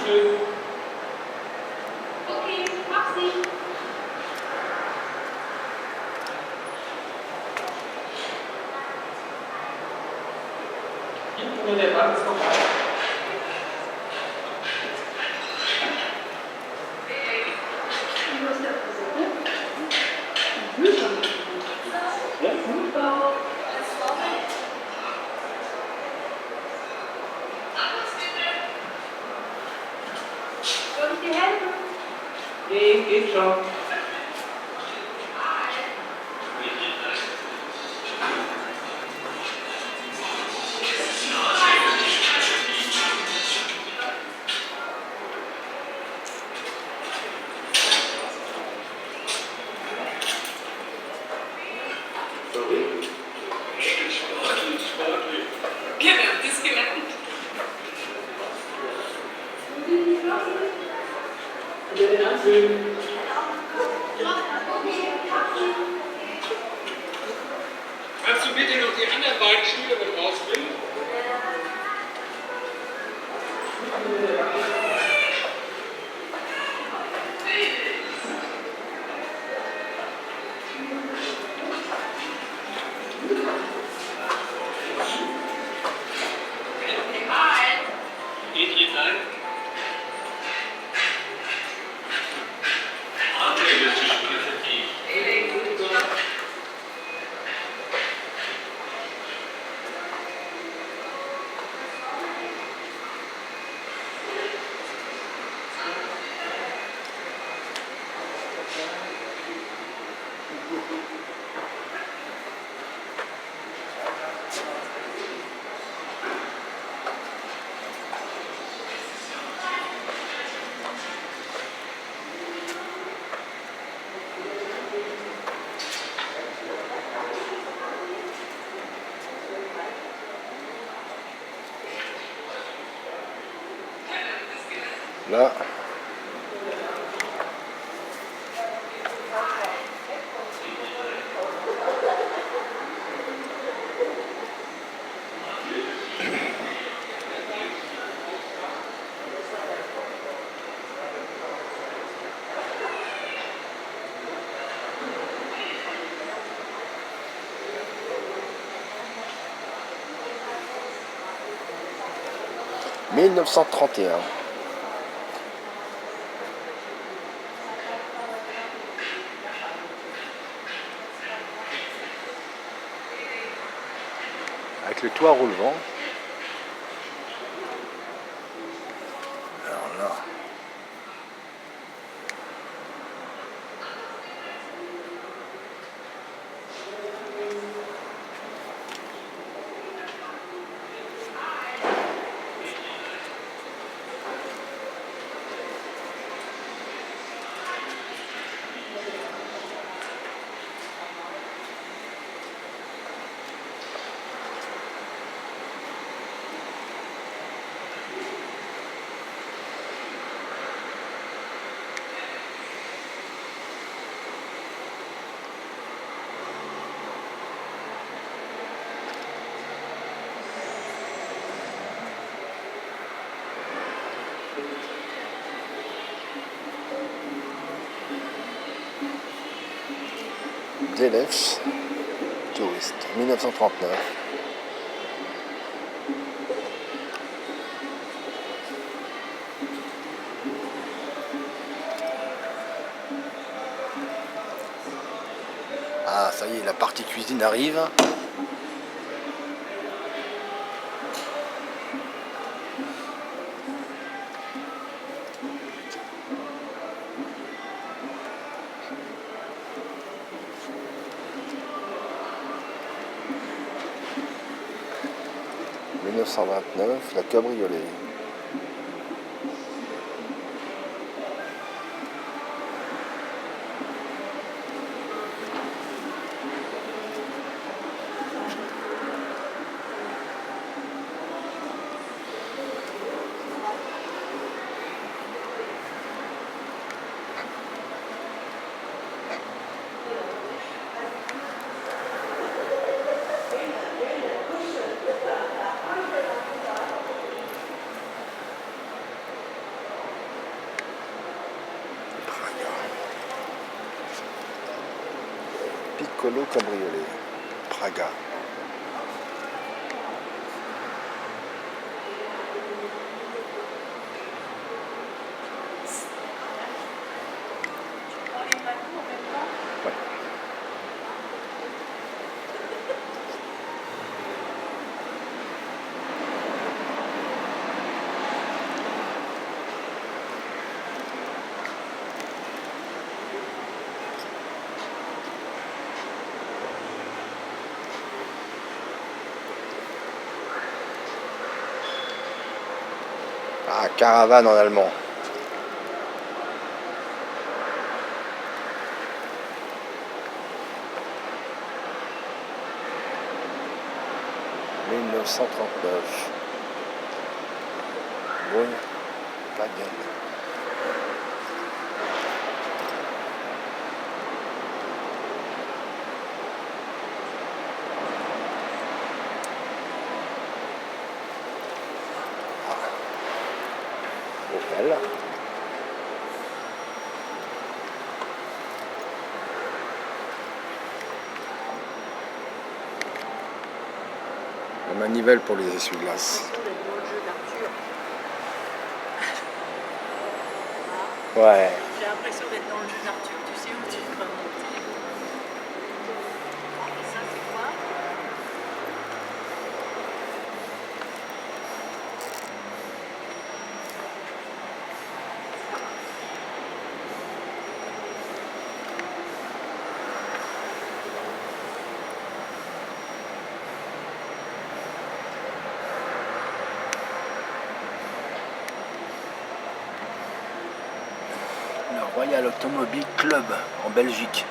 Dankeschön. Okay, mach sie. Hinten nur der Band ist vorbei. Wo ist der Präsident? Ja? Super. Soll ich dir helfen? Nee, geht schon. Genau, das gelernt. Über den Anzügen. Kannst du bitte noch die anderen beiden Schülerinnen rausbringen? Geht hier rein? Là. « 1931 ». Avec le toit relevant. Alors là. Delefs, touriste, 1939. Ah, ça y est, la partie cuisine arrive. « 1929, la cabriolet. » Colo Cabriolet, Praga. Tu prends les bateaux en même temps? Ouais. Ah, caravane en allemand. « 1939 » Volkswagen. Opel. La manivelle pour les essuie-glaces. Ouais. J'ai l'impression d'être dans le jeu d'Arthur, tu sais où tu vas monter. Et ça, c'est quoi? Le Royal Automobile Club en Belgique.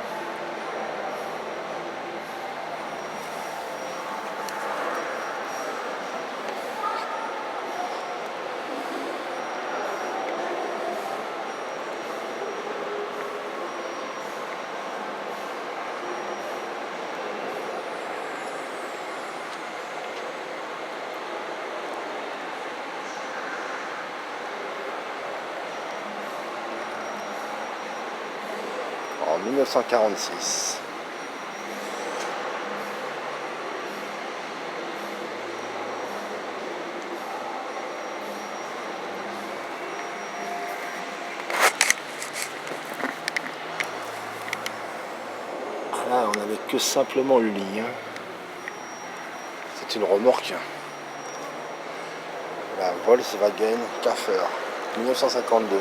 En 1946. Là, on n'avait que simplement le lit. Hein. C'est une remorque. La Volkswagen Käfer, 1952.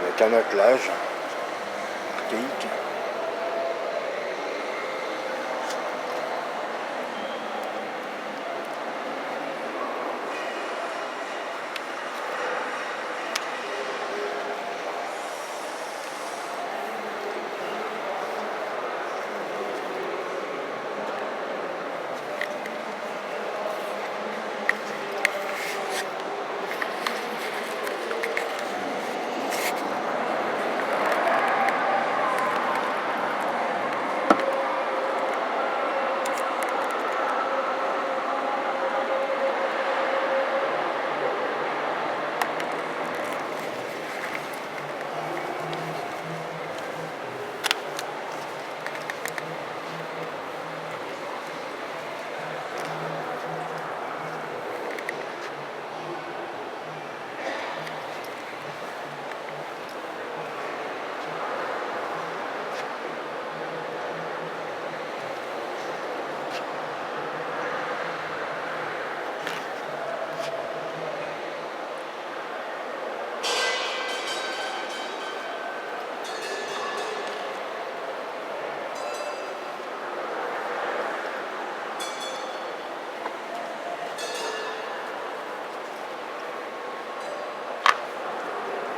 Avec un attelage archaïque.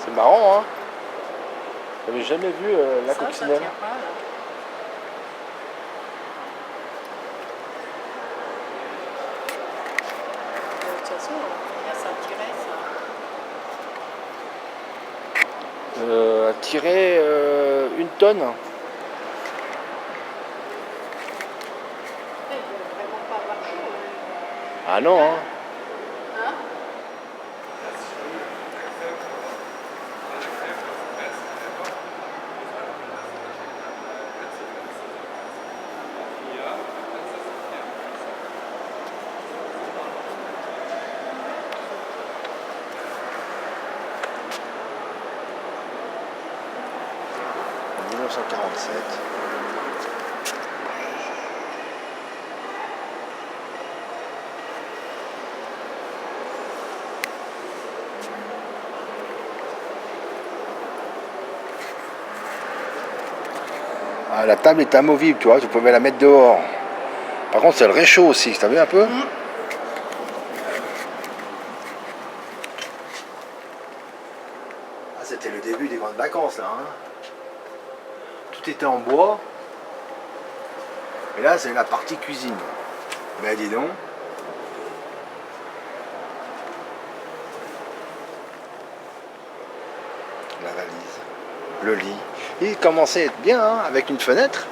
C'est marrant, hein. J'avais jamais vu la coccinelle. Ça tient pas, là. De toute façon, combien ça tirait, ça? À tirer 1 tonne. Il ne doit vraiment pas avoir chaud. Ah non, hein. Hein? 1947. Ah, la table est amovible, tu vois, tu pouvais la mettre dehors. Par contre, c'est le réchaud aussi, t'as vu un peu? Ah, c'était le début des grandes vacances, là. Hein. Tout était en bois. Et là, c'est la partie cuisine. Mais dis donc. La valise, le lit. Il commençait à être bien, hein, avec une fenêtre.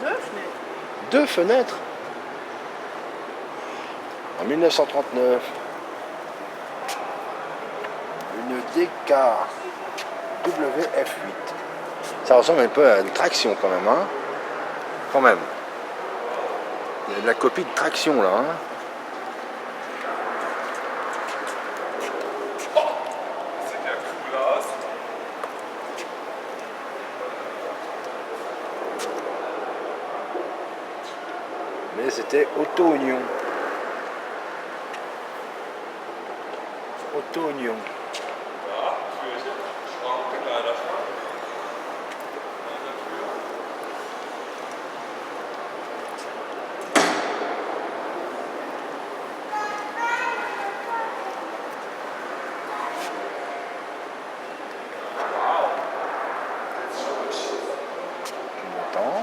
2 fenêtres. 2 fenêtres. En 1939. Une DK WF8. Ça ressemble un peu à une traction quand même, hein. Quand même. Il y a de la copie de traction là, hein. Sieht ja cool aus. Mais c'était auto-oignon. Auto-oignon. Ja, Türchen. Schrank, Kleiderschrank. Eine Tür. Longtemps.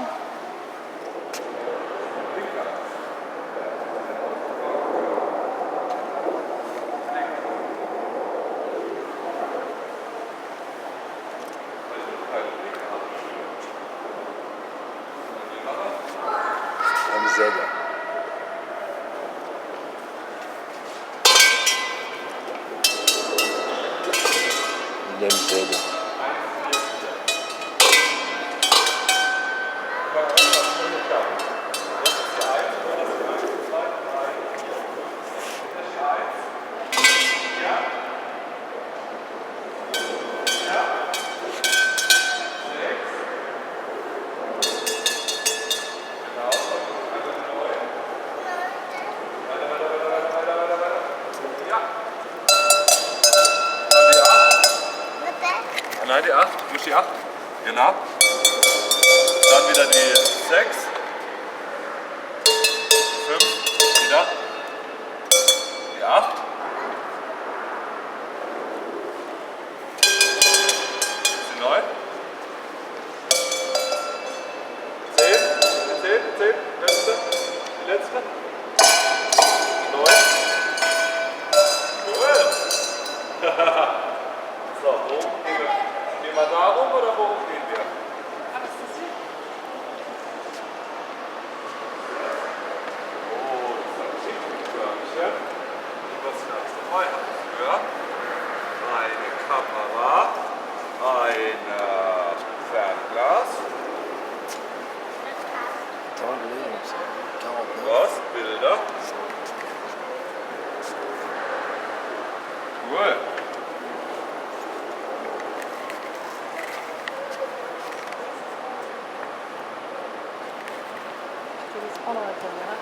MZ. Une MZ. Nein, die 8. Wo ist die 8? Genau. Dann wieder die 6. 5. Wieder. Die 8. Die 9. 10. 10. 10. Letzte. Die letzte. 9. 12. So, wo gehen wir? Gehen wir da rum oder worum gehen wir? Ah, c'est sûr. Oh, das ist ein Ticketförmchen. Was kannst du heute für? Eine Kamera, ein Fernglas, was? Bilder. Cool. Je te laisse prendre la caméra.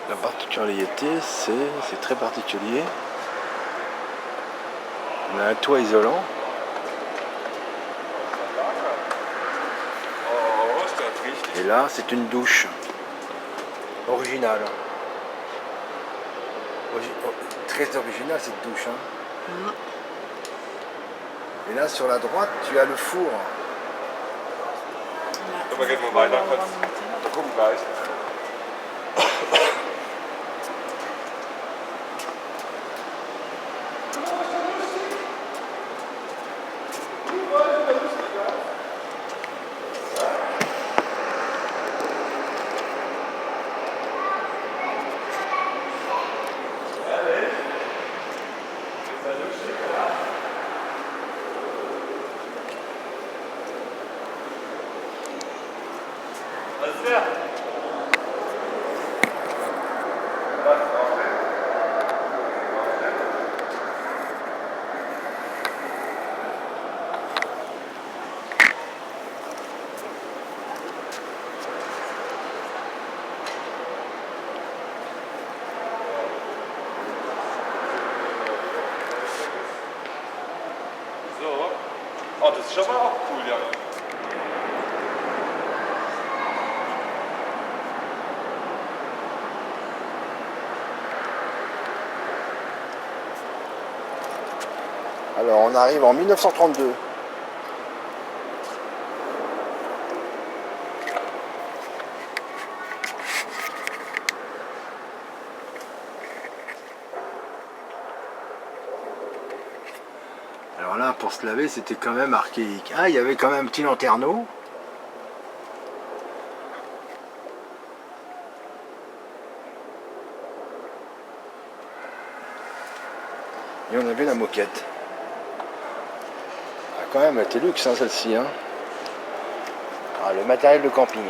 La particularité, c'est très particulier. On a un toit isolant. Oh, ist das richtig? Et là, c'est une douche. Originale. Très originale cette douche. Hein. Et là, sur la droite, tu as le four. So, wir gehen mal weiter kurz. Wir gucken gleich. faire. Là, c'est rentré. So. Oh, das ist schon mal auch cool, ja. Alors on arrive en 1932. Alors là, pour se laver, c'était quand même archaïque. Ah, il y avait quand même un petit lanterneau. Et on avait la moquette. Ah, quand même, elle était luxe, hein, celle-ci. Hein. Ah, le matériel de camping.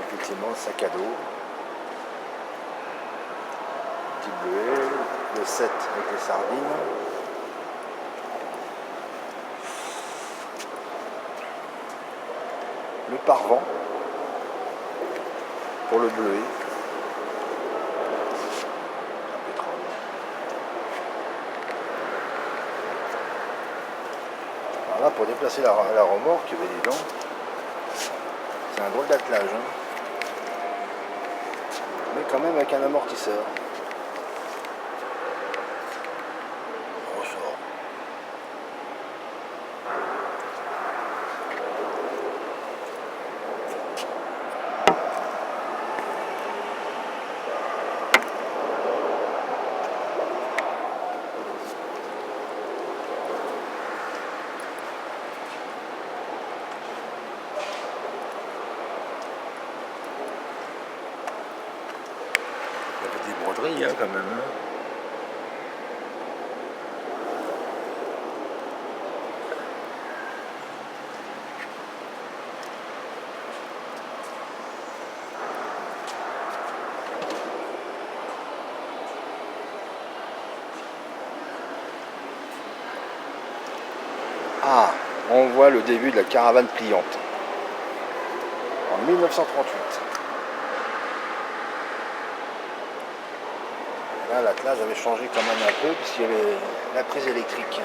Effectivement, sac à dos. Petit bleuet, le 7 avec les sardines. Le parvent pour le bleuet. Alors là, pour déplacer la remorque, ben, dis donc, c'est un drôle d'attelage. Hein. Mais quand même avec un amortisseur. Ressort. Il y avait des broderies hein, quand même. Hein. Ah, on voit le début de la caravane pliante. En 1938. Là, l'attelage avait changé quand même un peu puisqu'il y avait la prise électrique.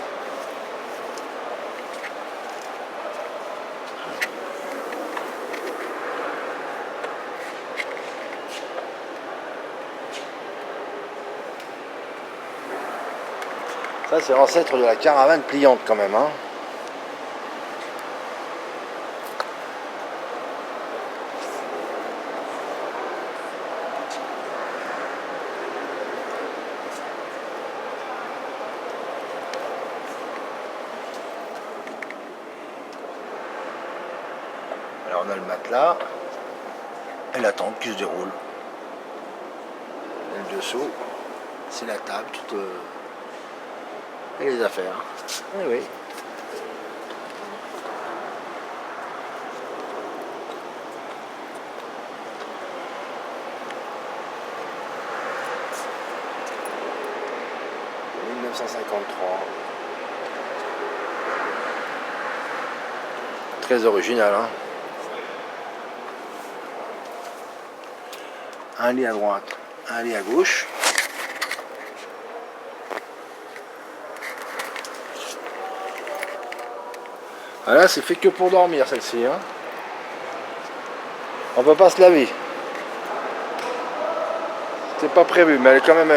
Ça, c'est l'ancêtre de la caravane pliante quand même. Hein. Alors on a le matelas et la tente qui se déroule. Et le dessous, c'est la table, toute, et les affaires. Eh oui. « 1953 ». Très original, hein. Un lit à droite, un lit à gauche. Ah là, c'est fait que pour dormir celle-ci. Hein. On peut pas se laver. C'est pas prévu, mais elle est quand même...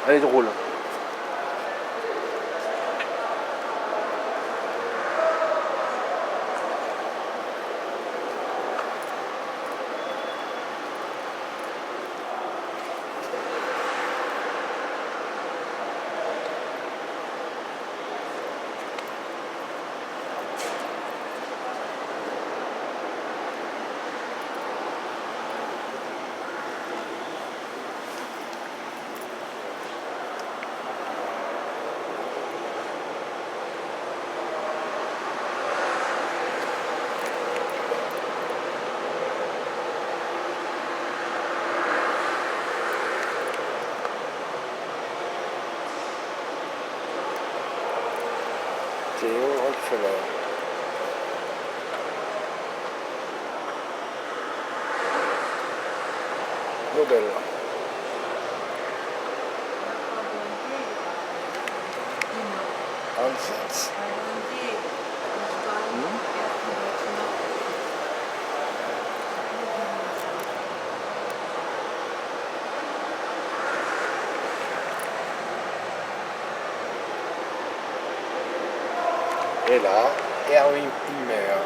elle est drôle. Théo Rockefeller. Nobel. Hans. Et là, Erwin Himmer.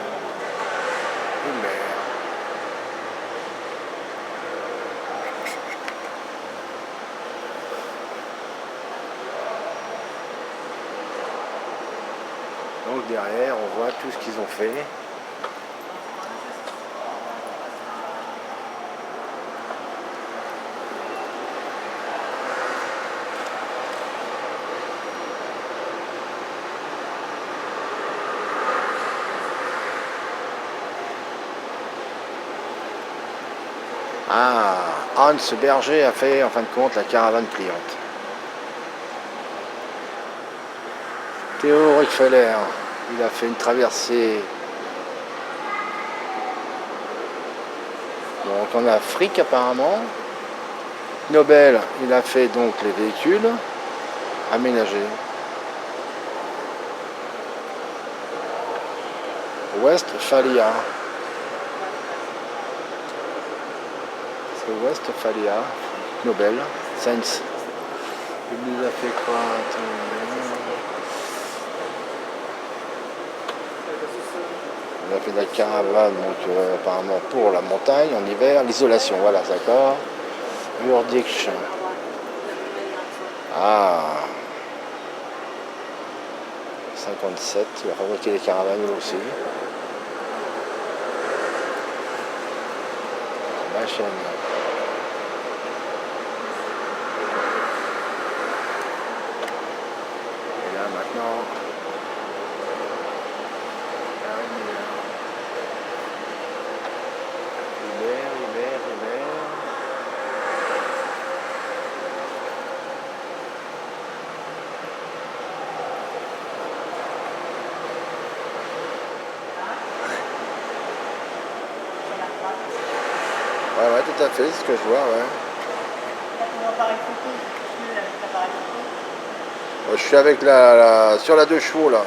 Donc derrière, on voit tout ce qu'ils ont fait. Ah, Hans Berger a fait en fin de compte la caravane pliante. Théo Rockefeller, il a fait une traversée donc en Afrique apparemment. Nobel, il a fait donc les véhicules aménagés. Westphalia. C'est Westphalia. Nobel. Sainz. Il nous a fait quoi? On a fait de la caravane, donc apparemment pour la montagne en hiver, l'isolation, voilà, d'accord. Urdiction. Ah. 57, il a fabriqué des caravanes aussi. La chaîne. Et là maintenant. Ouais, tout à fait, c'est ce que je vois, ouais. Je suis avec sur la 2 chevaux, là.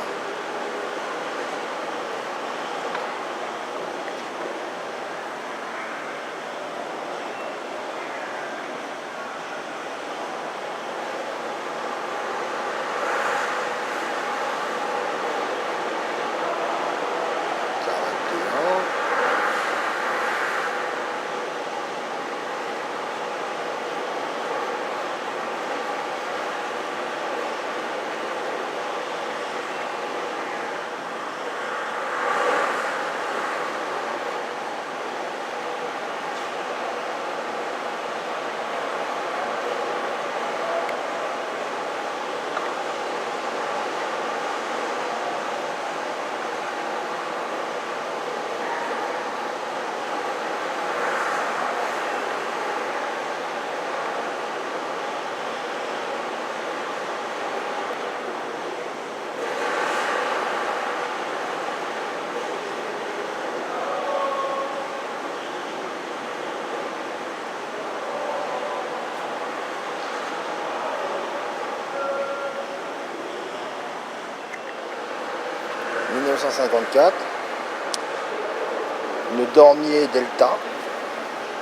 Le Dornier Delta.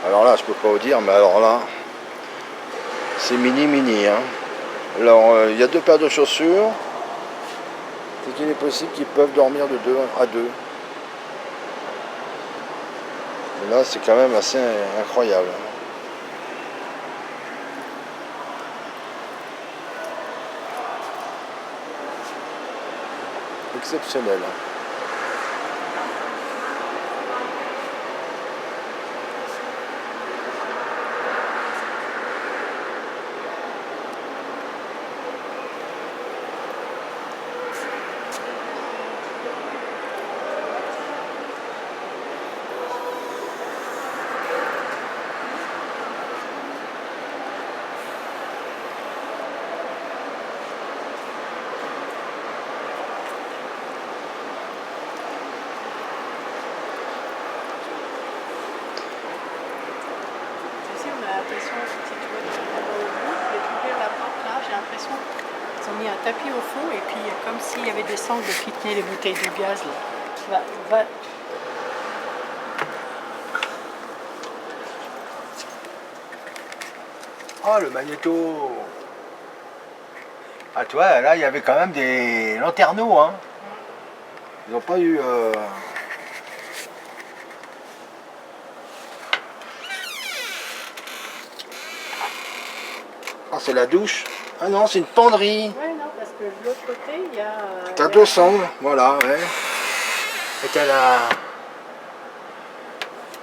Alors là, je peux pas vous dire, mais alors là, c'est mini. Hein. Alors, il y a 2 paires de chaussures. C'est qu'il est possible qu'ils peuvent dormir de 2 à 2. Et là, c'est quand même assez incroyable. Exceptionnel. l'alimentation, si tu veux, au bout, je vais ouvrir la porte là, j'ai l'impression qu'ils ont mis un tapis au fond et puis comme s'il y avait des sangles qui tenaient les bouteilles de gaz là. Va. Oh, le magnéto! Ah, tu vois, là, il y avait quand même des lanterneaux, hein. Ils n'ont pas eu... Ah, c'est la douche. Ah non, c'est une penderie. Ouais, non, parce que de l'autre côté, il y a... T'as deux sangles, voilà, ouais. Et t'as la...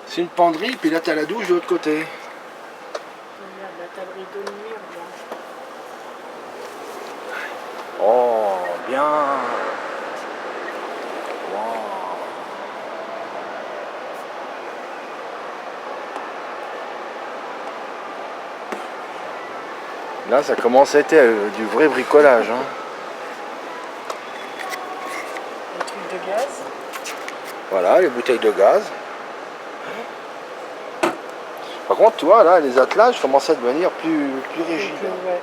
C'est une penderie, puis là, t'as la douche de l'autre côté. Regarde, la table de nuit, regarde. Oh, bien. Wow. Là, ça commence à être du vrai bricolage. Hein. Le truc de gaz. Voilà, les bouteilles de gaz. Par contre, tu vois, là, les attelages commencent à devenir plus rigides. Ouais.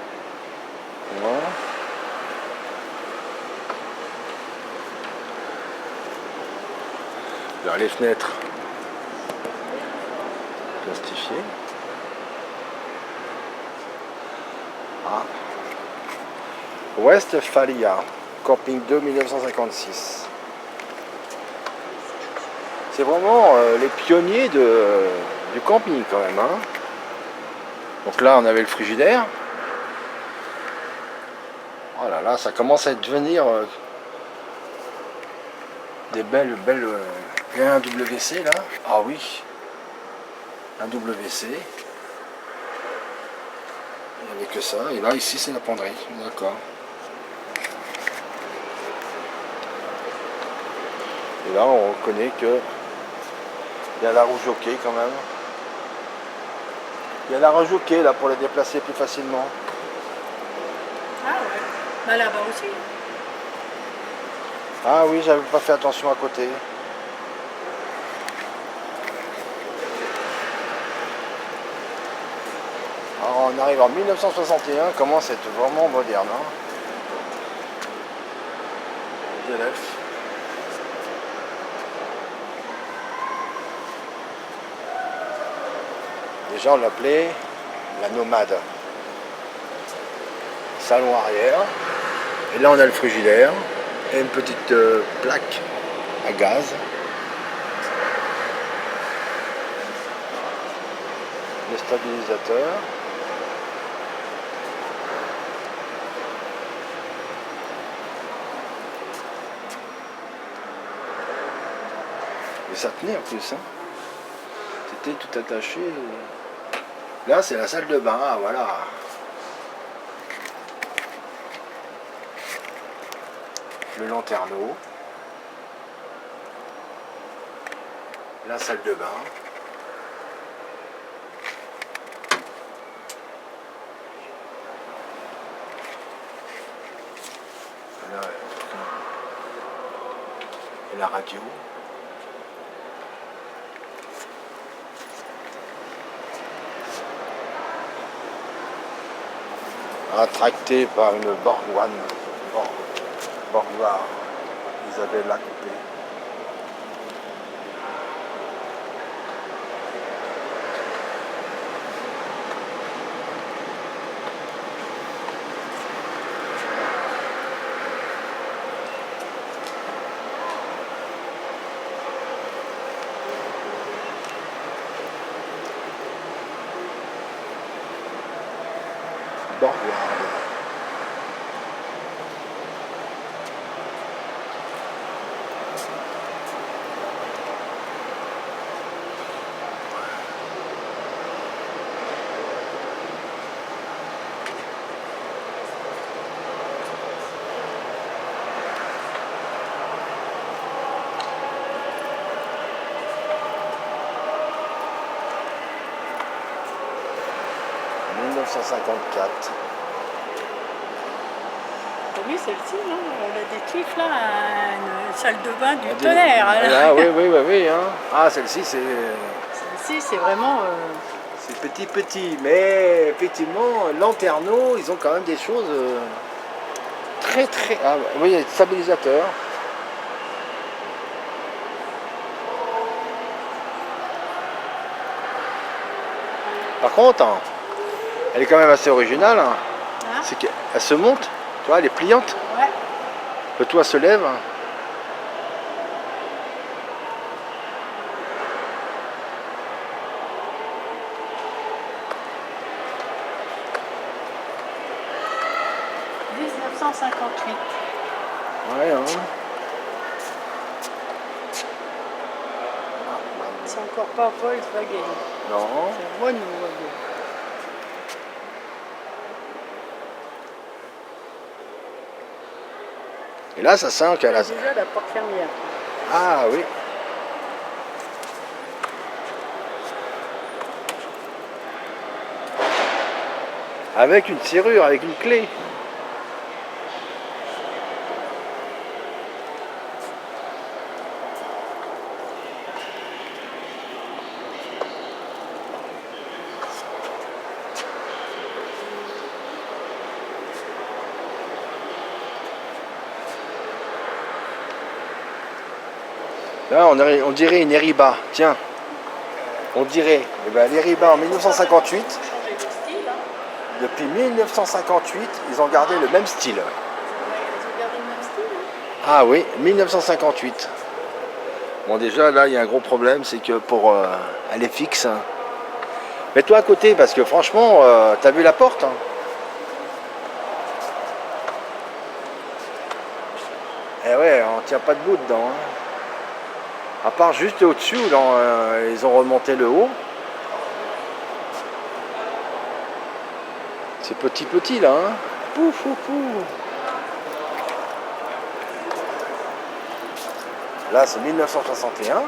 Voilà. Là, les fenêtres plastifiées. Ah. Westphalia, Camping 2 1956. C'est vraiment les pionniers du camping quand même. Hein. Donc là on avait le frigidaire. Oh là là, ça commence à devenir des belles... Il y a un WC là. Ah oui. Un WC. Il n'y avait que ça. Et là ici c'est la penderie. D'accord. Et là on reconnaît que il y a la roue jockey quand même. Il y a la roue jockey là pour les déplacer plus facilement. Ah ouais. Bah là-bas aussi. Ah oui, j'avais pas fait attention à côté. Alors on arrive en 1961, commence à être vraiment moderne. Hein. DLF. Déjà on l'appelait la nomade. Salon arrière. Et là on a le frigidaire et une petite plaque à gaz. Les stabilisateurs. Et ça tenait en plus. Hein. C'était tout attaché. Là c'est la salle de bain, ah, voilà. Le lanterneau. La salle de bain. Là, et la radio. Attracté par une Borgward Isabelle Coupé. Borgward. « 1954. Oui, celle-ci, non? Elle a des tifs là, une salle de bain du tonnerre. Ah, oui, hein. Ah, celle-ci, c'est... Celle-ci, c'est vraiment... C'est petit, mais effectivement, Lanterneau, ils ont quand même des choses très. Ah, oui, il y a des stabilisateurs. Par contre, hein, elle est quand même assez originale. Hein. Hein? C'est qu'elle se monte, tu vois, elle est pliante. Ouais. Le toit se lève. « 1958. Ouais, hein. C'est encore pas Volkswagen. Non. C'est Renault. Et là, ça sent qu'elle a... Déjà la porte fermière. Ah oui. Avec une serrure, avec une clé. Là, on dirait une Eriba. Tiens, on dirait. Eh ben, l'Eriba en 1958, Changé de style. Hein. depuis 1958, ils ont gardé le même style. Ils ont gardé le même style. Hein. Ah oui, 1958. Bon, déjà, là, il y a un gros problème, c'est que pour... elle est fixe. Hein. Mets-toi à côté, parce que franchement, t'as vu la porte hein. Eh ouais, on tient pas debout dedans. Hein. À part juste au-dessus, où ils ont remonté le haut. C'est petit là. Hein. Pouf, pouf, pouf. Là, c'est 1961.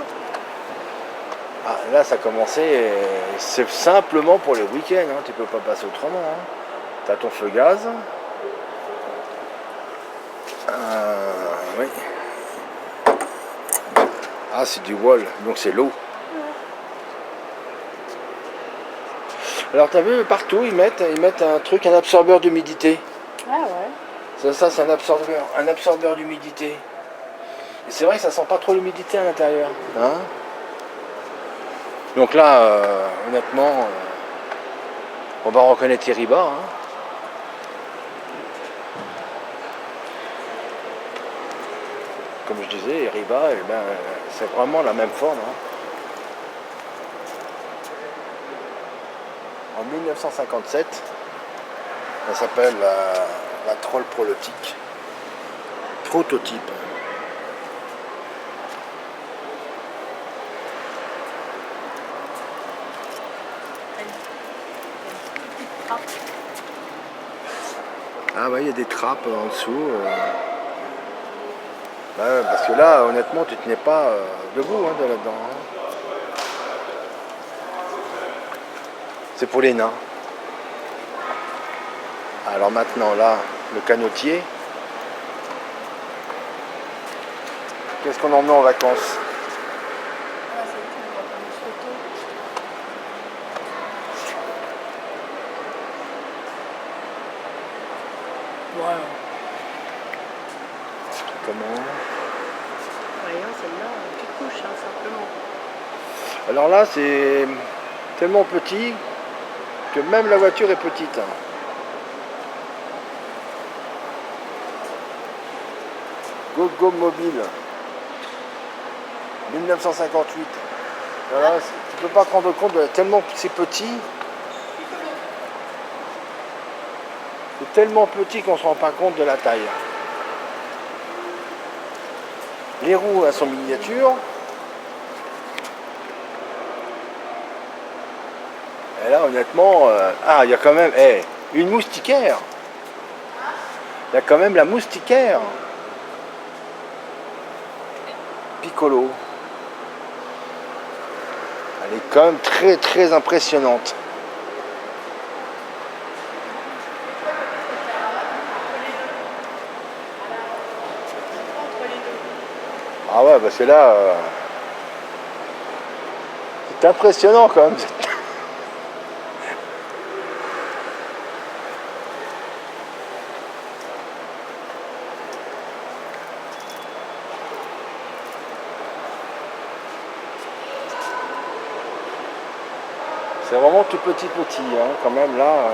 Ah, là, ça a commencé. C'est simplement pour les week-ends. Hein. Tu peux pas passer autrement. Hein. Tu as ton feu gaz. Oui. Ah, c'est du wall, donc c'est l'eau. Alors, tu as vu, partout, ils mettent un truc, un absorbeur d'humidité. Ah ouais. Ça c'est un absorbeur d'humidité. Et c'est vrai que ça sent pas trop l'humidité à l'intérieur. Hein donc là, honnêtement, on va reconnaître Eriba. Hein. Comme je disais, Eriba, eh ben, c'est vraiment la même forme. Hein. En 1957, ça s'appelle la Troll Prototype. Ah ouais, il y a des trappes en dessous. Bah ouais, parce que là, honnêtement, tu tenais pas debout hein, là-dedans. Hein. C'est pour les nains. Alors maintenant, là, le canotier. Qu'est-ce qu'on emmenait en vacances? Ah, c'est tout, on va prendre une photo. Wow. Comment? Voyons, celle-là, tu couches, hein, simplement. Alors là, c'est tellement petit que même la voiture est petite. Hein. Go Mobile 1958. Voilà, tu peux pas te rendre compte de tellement c'est petit. C'est tellement petit qu'on se rend pas compte de la taille. Les roues elles sont miniatures. Et là honnêtement, ah il y a quand même une moustiquaire. Il y a quand même la moustiquaire. Piccolo. Elle est quand même très impressionnante. Ah ouais, parce que là, c'est impressionnant quand même. C'est vraiment tout petit hein, quand même là.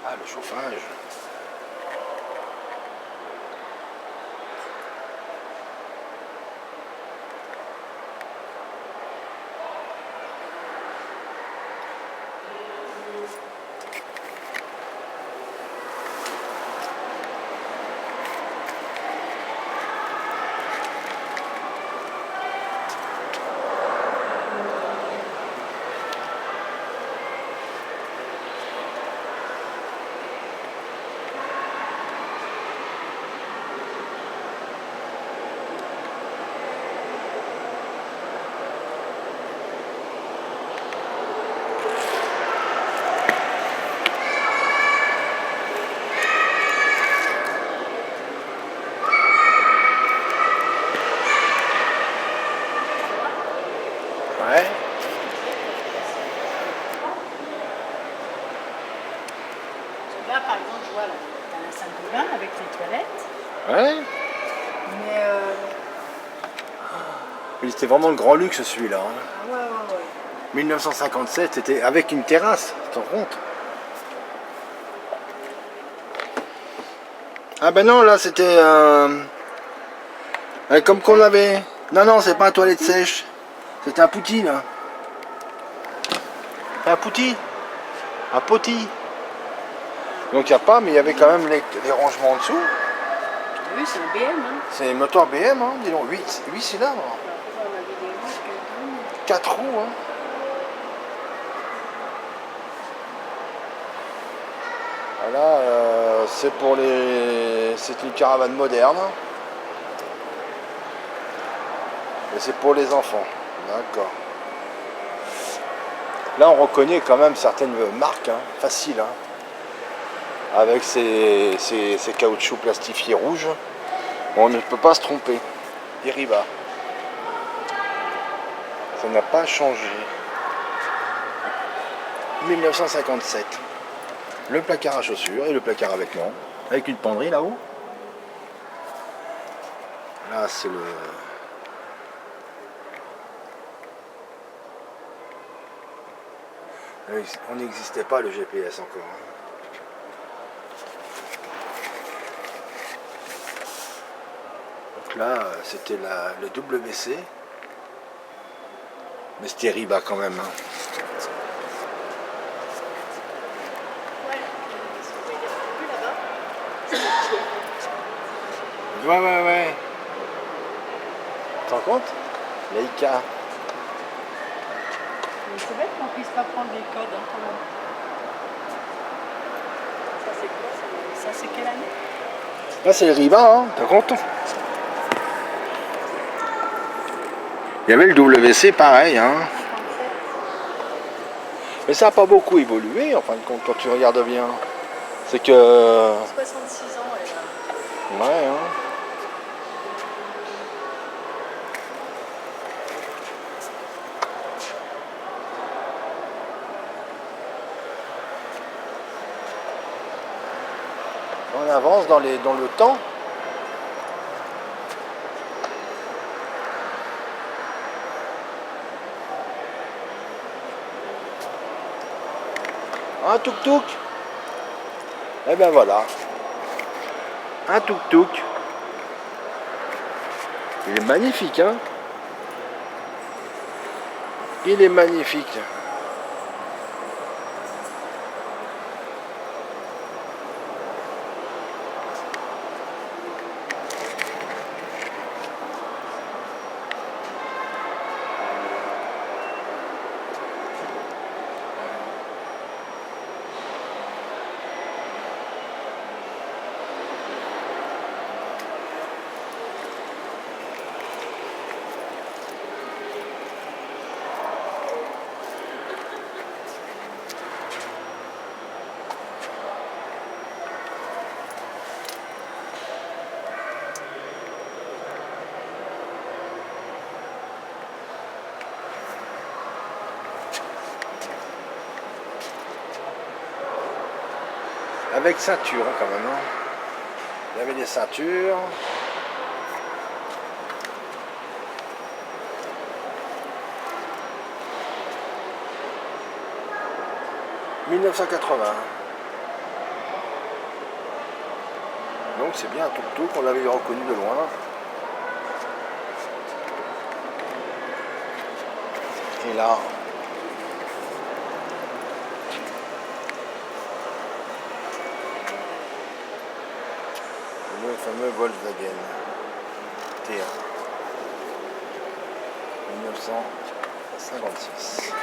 Ah, le chauffage. Ouais. C'était vraiment le grand luxe celui-là. Hein. Ah ouais, ouais, ouais. 1957, c'était avec une terrasse, tu te rends compte? Ah ben non, là c'était comme qu'on avait... Non, non, c'est pas un toilette sèche. C'était un pouti, là. Un pouti. Un poti. Donc il n'y a pas, mais il y avait quand même les rangements en dessous. Oui, c'est un BM, hein. C'est un moteur BM, hein, dis donc, 8 cylindres. On a la vidéo, 4 roues, hein. Voilà, c'est pour les... C'est une caravane moderne. Et c'est pour les enfants. D'accord. Là, on reconnaît quand même certaines marques, hein, faciles. Hein, avec ces caoutchoucs plastifiés rouges. On ne peut pas se tromper. Deriva. Ça n'a pas changé. 1957. Le placard à chaussures et le placard à vêtements. Avec une penderie là-haut. Là, c'est le... On n'existait pas le GPS encore. Donc là, c'était le WC. Mais c'était Riba quand même. Hein. Ouais, ouais, ouais. Tu te rends compte? Leica. C'est bête qu'on puisse pas prendre les codes, hein, quand même. Ça, c'est quoi? Ça, c'est quelle année? Là, c'est le Riba, hein, t'as compte? Il y avait le WC pareil, hein. 57. Mais ça n'a pas beaucoup évolué, en fin de compte, quand tu regardes bien. C'est que... 66 ans, elle a. Ouais, hein. On avance dans le temps. Un tuk-tuk. Et ben voilà. Un tuk-tuk. Il est magnifique, hein. Il est magnifique. Avec ceinture, hein, quand même. Hein. Il y avait des ceintures. « 1980. Donc c'est bien un tuk-tuk, on l'avait reconnu de loin. Et là, le fameux Volkswagen T1 1956.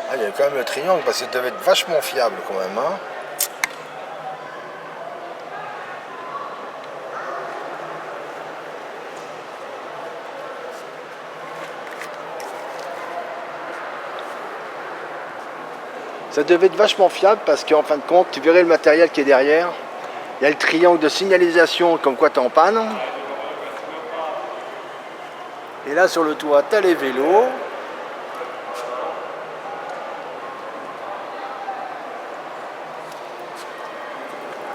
Ah, il y a quand même le triangle parce qu'il devait être vachement fiable quand même. Hein. Ça devait être vachement fiable parce qu'en fin de compte, tu verrais le matériel qui est derrière. Il y a le triangle de signalisation comme quoi tu es en panne. Et là sur le toit, t'as les vélos.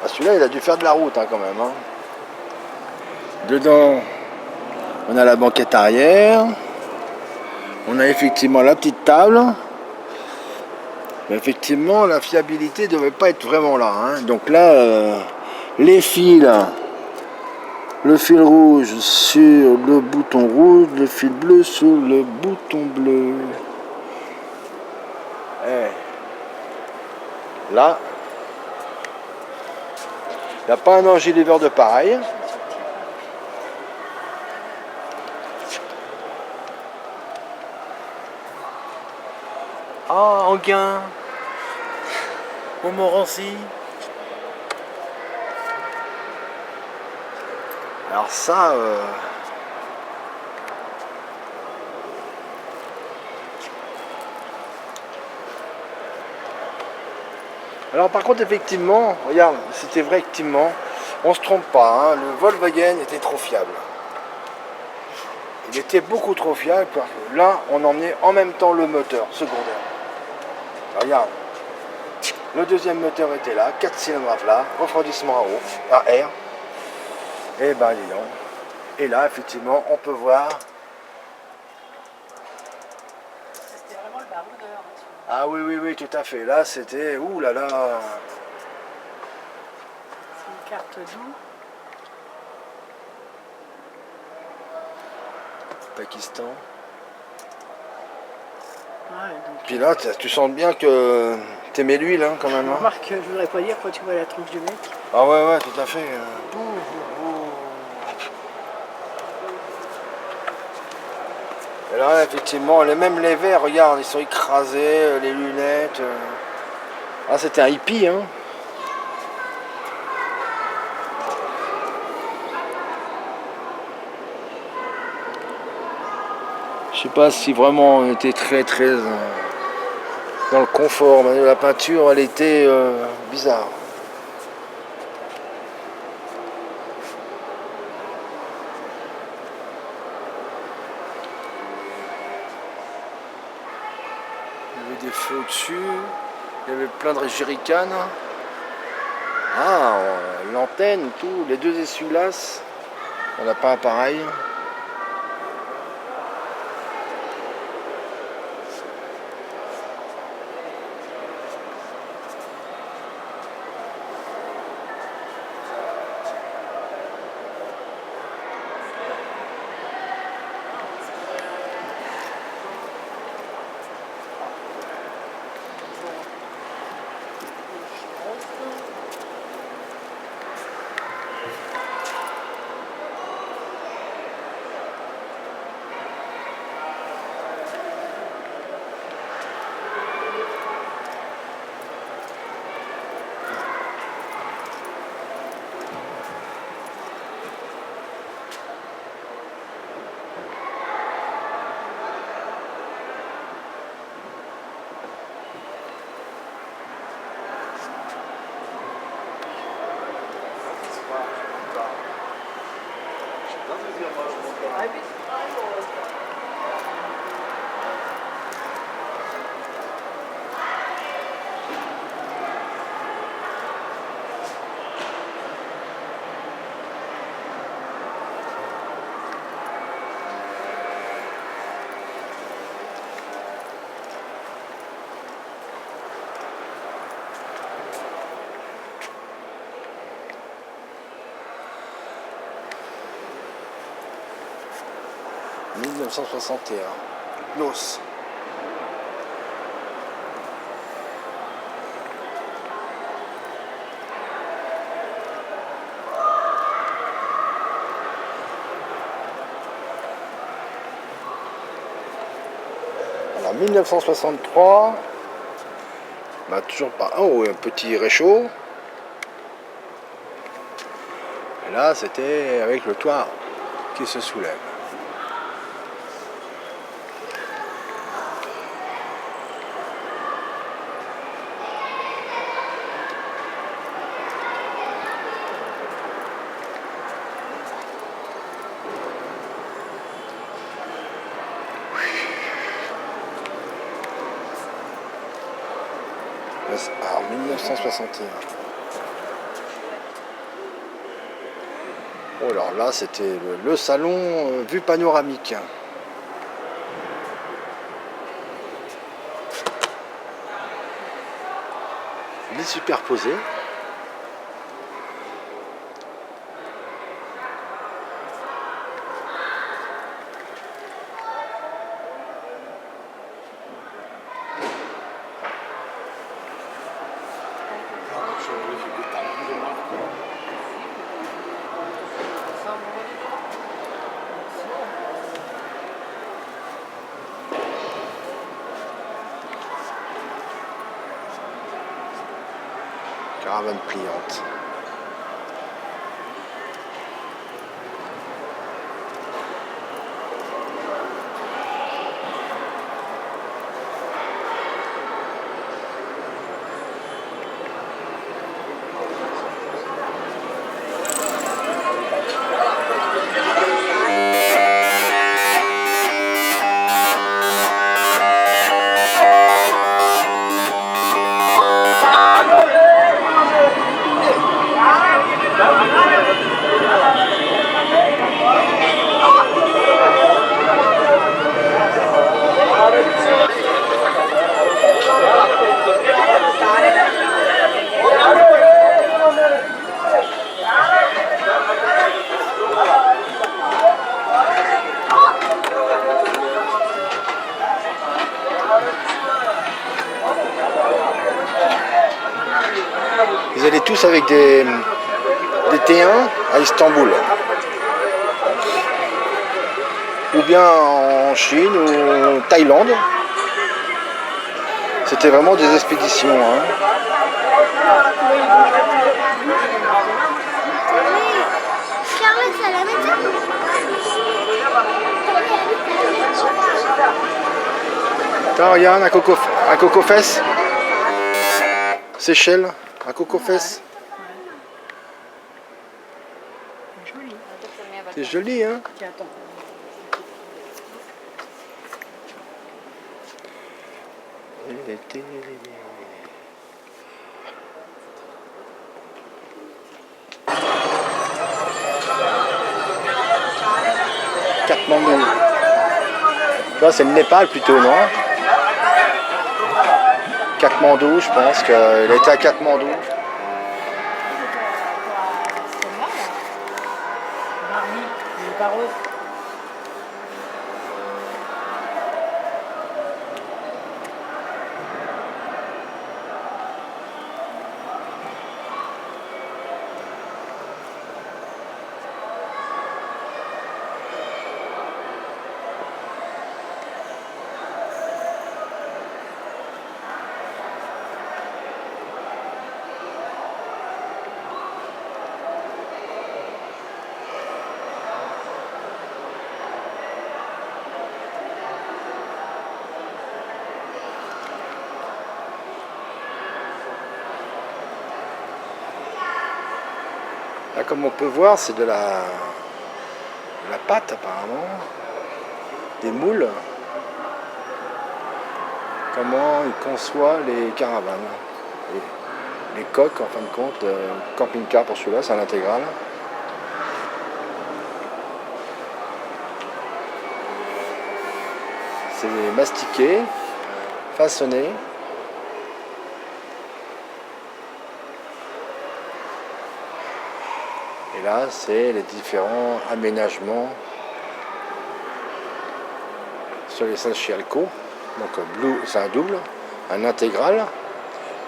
Ah, celui-là, il a dû faire de la route hein, quand même. Hein. Dedans, on a la banquette arrière. On a effectivement la petite table. Mais effectivement, la fiabilité ne devait pas être vraiment là. Hein. Donc là, les fils, le fil rouge sur le bouton rouge, le fil bleu sur le bouton bleu. Et là, il n'y a pas un enjoliver de pareil. Ah, Anguin, Montmorency. Alors ça, alors par contre effectivement, regarde, c'était vrai effectivement, on se trompe pas, hein, le Volkswagen était trop fiable. Il était beaucoup trop fiable parce que là, on emmenait en même temps le moteur secondaire. Regarde, le deuxième moteur était là, 4 cylindres à plat, refroidissement à eau, à air. Et ben dis donc. Et là, effectivement, on peut voir. C'était vraiment le baroudeur. Hein, Ah oui, oui, oui, tout à fait. Là, c'était. Ouh là là. c'est une carte doux. Pakistan. Ouais, donc, Puis là, tu sens bien que t'aimais l'huile, hein, quand même. Hein. remarque, je voudrais pas dire quand tu vois la tronche du mec. Ah ouais, ouais, tout à fait. Et là, effectivement, même les verres, regarde, ils sont écrasés, les lunettes. Ah, c'était un hippie, hein. Je sais pas si vraiment on était très dans le confort, mais la peinture elle était bizarre. Il y avait des feux au-dessus, il y avait plein de jerrycans. Ah, l'antenne, tout, les deux essuie-glaces, on n'a pas un pareil. « 1961. Los. Alors 1963, bah, toujours pas. Oh, un petit réchaud. Et là, c'était avec le toit qui se soulève. Alors 1961. Oh alors là c'était le salon vue panoramique. Lit superposé. Caravane pliante. Ils allaient tous avec des T1 à Istanbul. Ou bien en Chine ou Thaïlande. C'était vraiment des expéditions. Hein. Charlotte, ça la met. Attends, regarde, un coco fesse. Seychelles, un coco fesse. Joli. C'est joli, hein. Tiens, attends. Katmandou. Là, c'est le Népal plutôt, non? Katmandou, je pense qu'il a été à Katmandou. Marnie, les barreaux. Là, comme on peut voir, c'est de la pâte apparemment, des moules. Comment ils conçoivent les caravanes. Et les coques, en fin de compte, camping-car pour celui-là, c'est à l'intégrale. C'est mastiqué, façonné. Et là, c'est les différents aménagements sur les salles chez Alco. Donc Blue, c'est un double, un intégral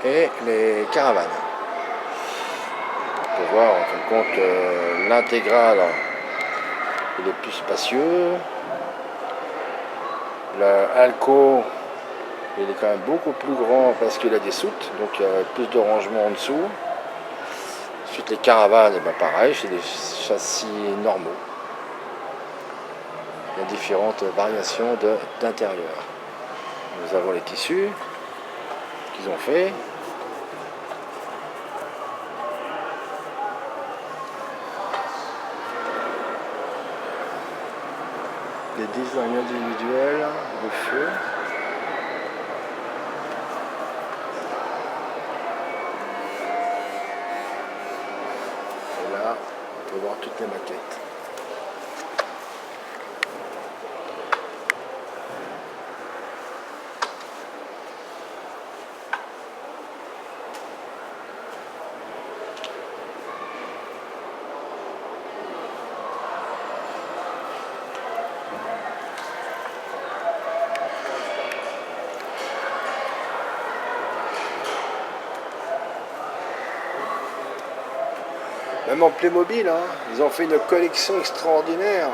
et les caravanes. On peut voir en fin de compte l'intégral, il est plus spacieux. L'Alco, il est quand même beaucoup plus grand parce qu'il a des soutes, donc il y a plus de rangement en dessous. Ensuite les caravanes, et ben pareil, c'est des châssis normaux. Il y a différentes variations d'intérieur. Nous avons les tissus qu'ils ont fait. Des designs individuels, le feu. peut voir toutes les maquettes. Même en Playmobil, hein, ils ont fait une collection extraordinaire.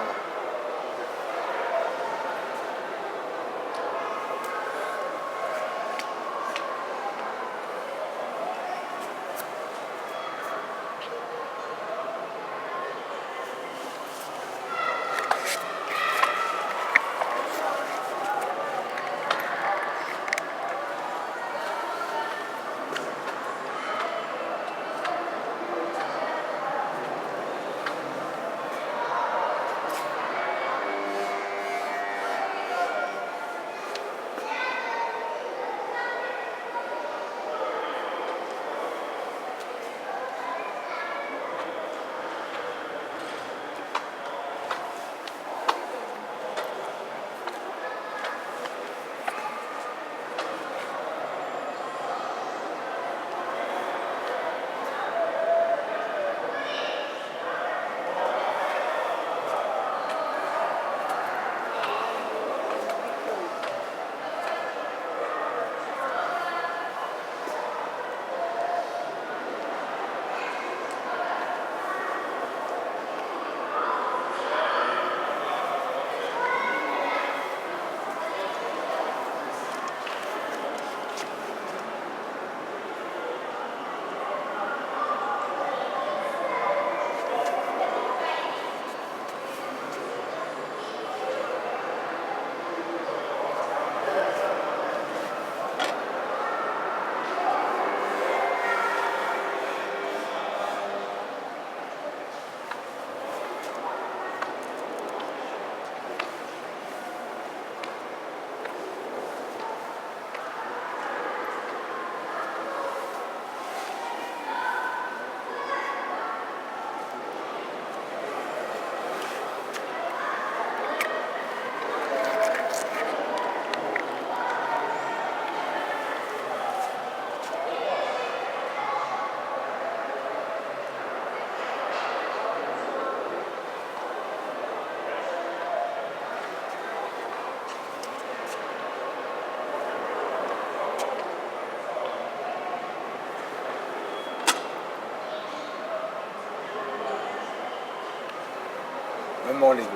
Même en Lego.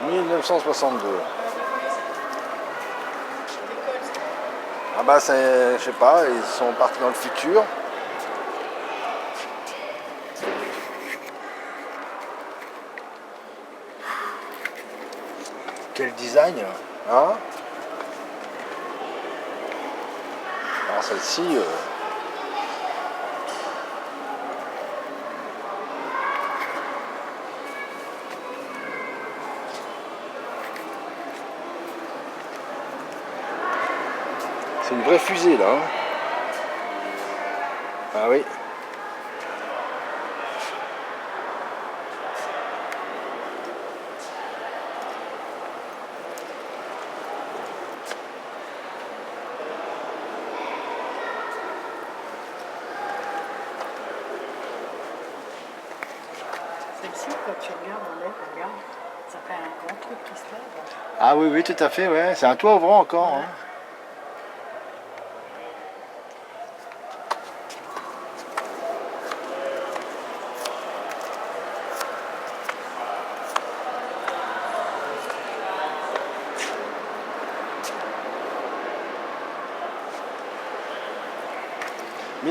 « 1962. Ah bah c'est, je sais pas, ils sont partis dans le futur. Quel design, hein? Alors celle-ci... c'est une vraie fusée là. Hein. Ah oui. Celle-ci, quand tu regardes en l'air, regarde, ça fait un grand truc qui se lève. Ah oui, oui, tout à fait, ouais. C'est un toit ouvrant encore. Ouais. Hein.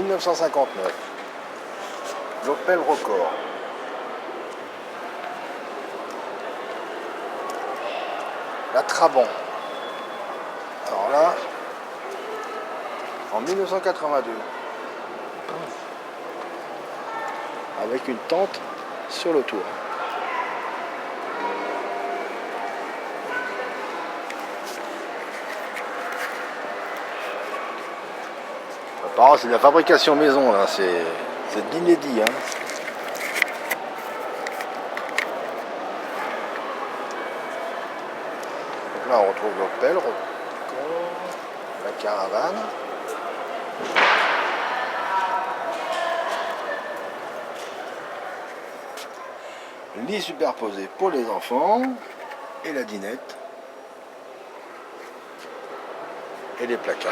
1959. L'Opel Record. La Trabant. Alors là, en 1982. Avec une tente sur le toit. Apparemment, c'est de la fabrication maison, là. C'est de l'inédit. Hein. Donc là, on retrouve l'Opel, la caravane. Lit superposé pour les enfants et la dinette et les placards.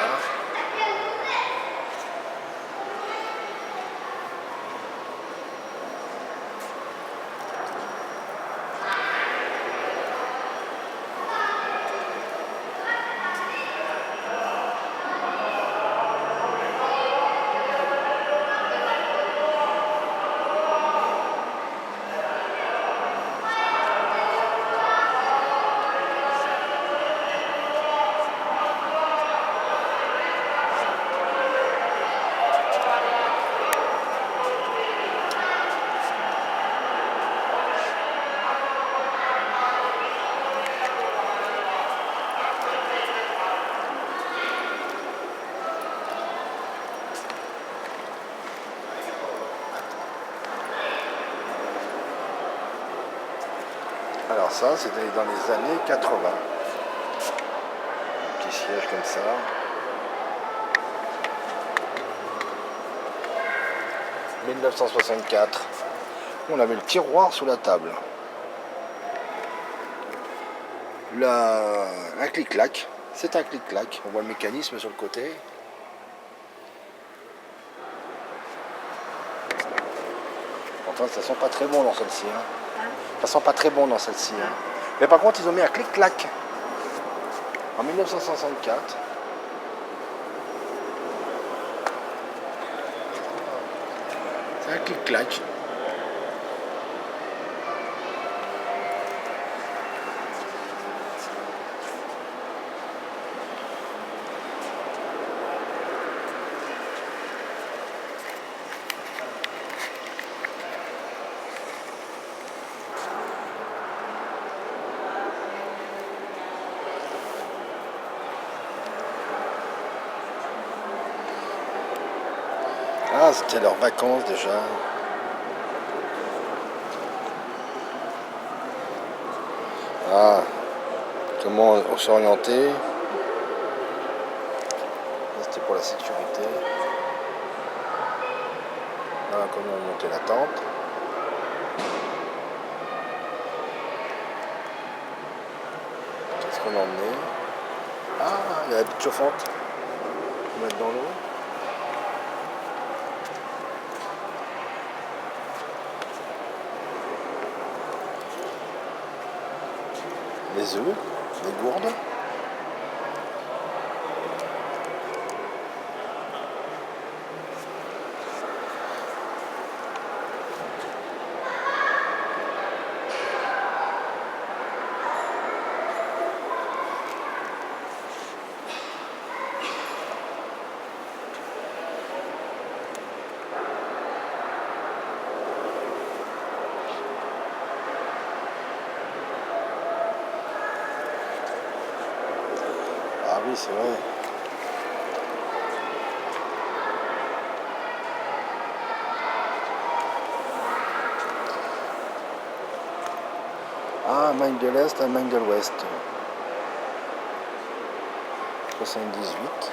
Alors ça, c'était dans les années 80. Un petit siège comme ça. « 1964. On avait le tiroir sous la table. Un clic-clac. C'est un clic-clac. On voit le mécanisme sur le côté. Pourtant, ça sent pas très bon dans celle-ci. Hein. Ça sent pas très bon dans celle-ci. Hein. Mais par contre, ils ont mis un clic-clac. En 1964. C'est un clic-clac. Ah, c'était leurs vacances déjà. Ah, comment s'orienter. C'était pour la sécurité. Voilà comment monter la tente. Qu'est-ce qu'on a emmené? Ah, il y a la petite chauffante. On va mettre dans l'eau. Les œufs, les gourdes. Ah oui, c'est vrai. Ah, Magne de l'Est à Magne de l'Ouest. 78.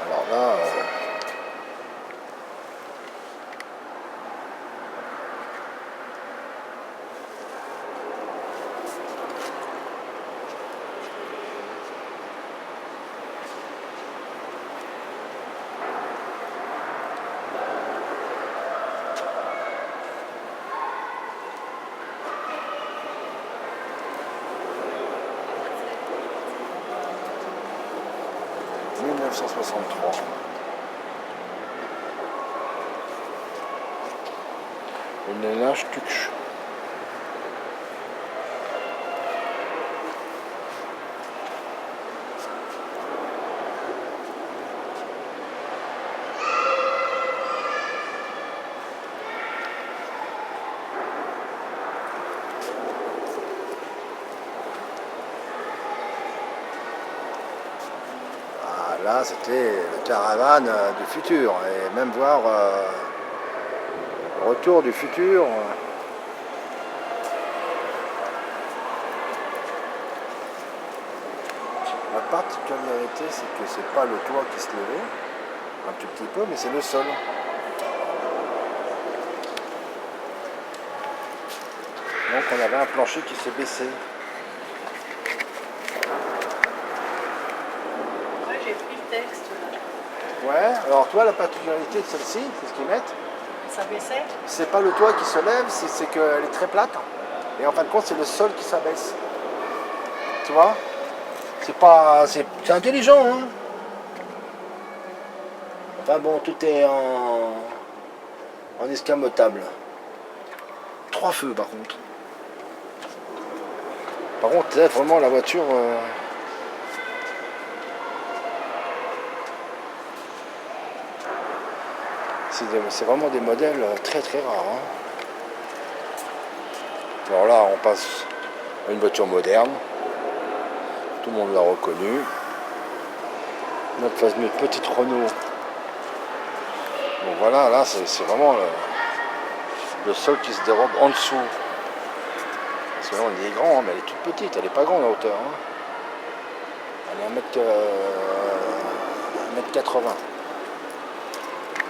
Alors là, 1963. Une nage tuche. Là, c'était le caravane du futur, et même voir le retour du futur. La particularité, c'est que c'est pas le toit qui se levait, un tout petit peu, mais c'est le sol. Donc on avait un plancher qui s'est baissé. Ouais, j'ai pris le texte là. Ouais, alors toi, la particularité de celle-ci, c'est ce qu'ils mettent, Ça baissait? c'est pas le toit qui se lève, c'est qu'elle est très plate. Et en fin de compte, c'est le sol qui s'abaisse. Tu vois? C'est pas. C'est intelligent, hein? Enfin bon, tout est en escamotable. 3 feux par contre. Par contre, là, vraiment la voiture. C'est vraiment des modèles très très rares. Hein. Alors là, on passe à une voiture moderne. Tout le monde l'a reconnu. Notre fameuse petite Renault. Bon voilà, là c'est vraiment le sol qui se dérobe en dessous. Parce que là on est grand, mais elle est toute petite, elle n'est pas grande en hauteur. Hein. Elle est 1m80.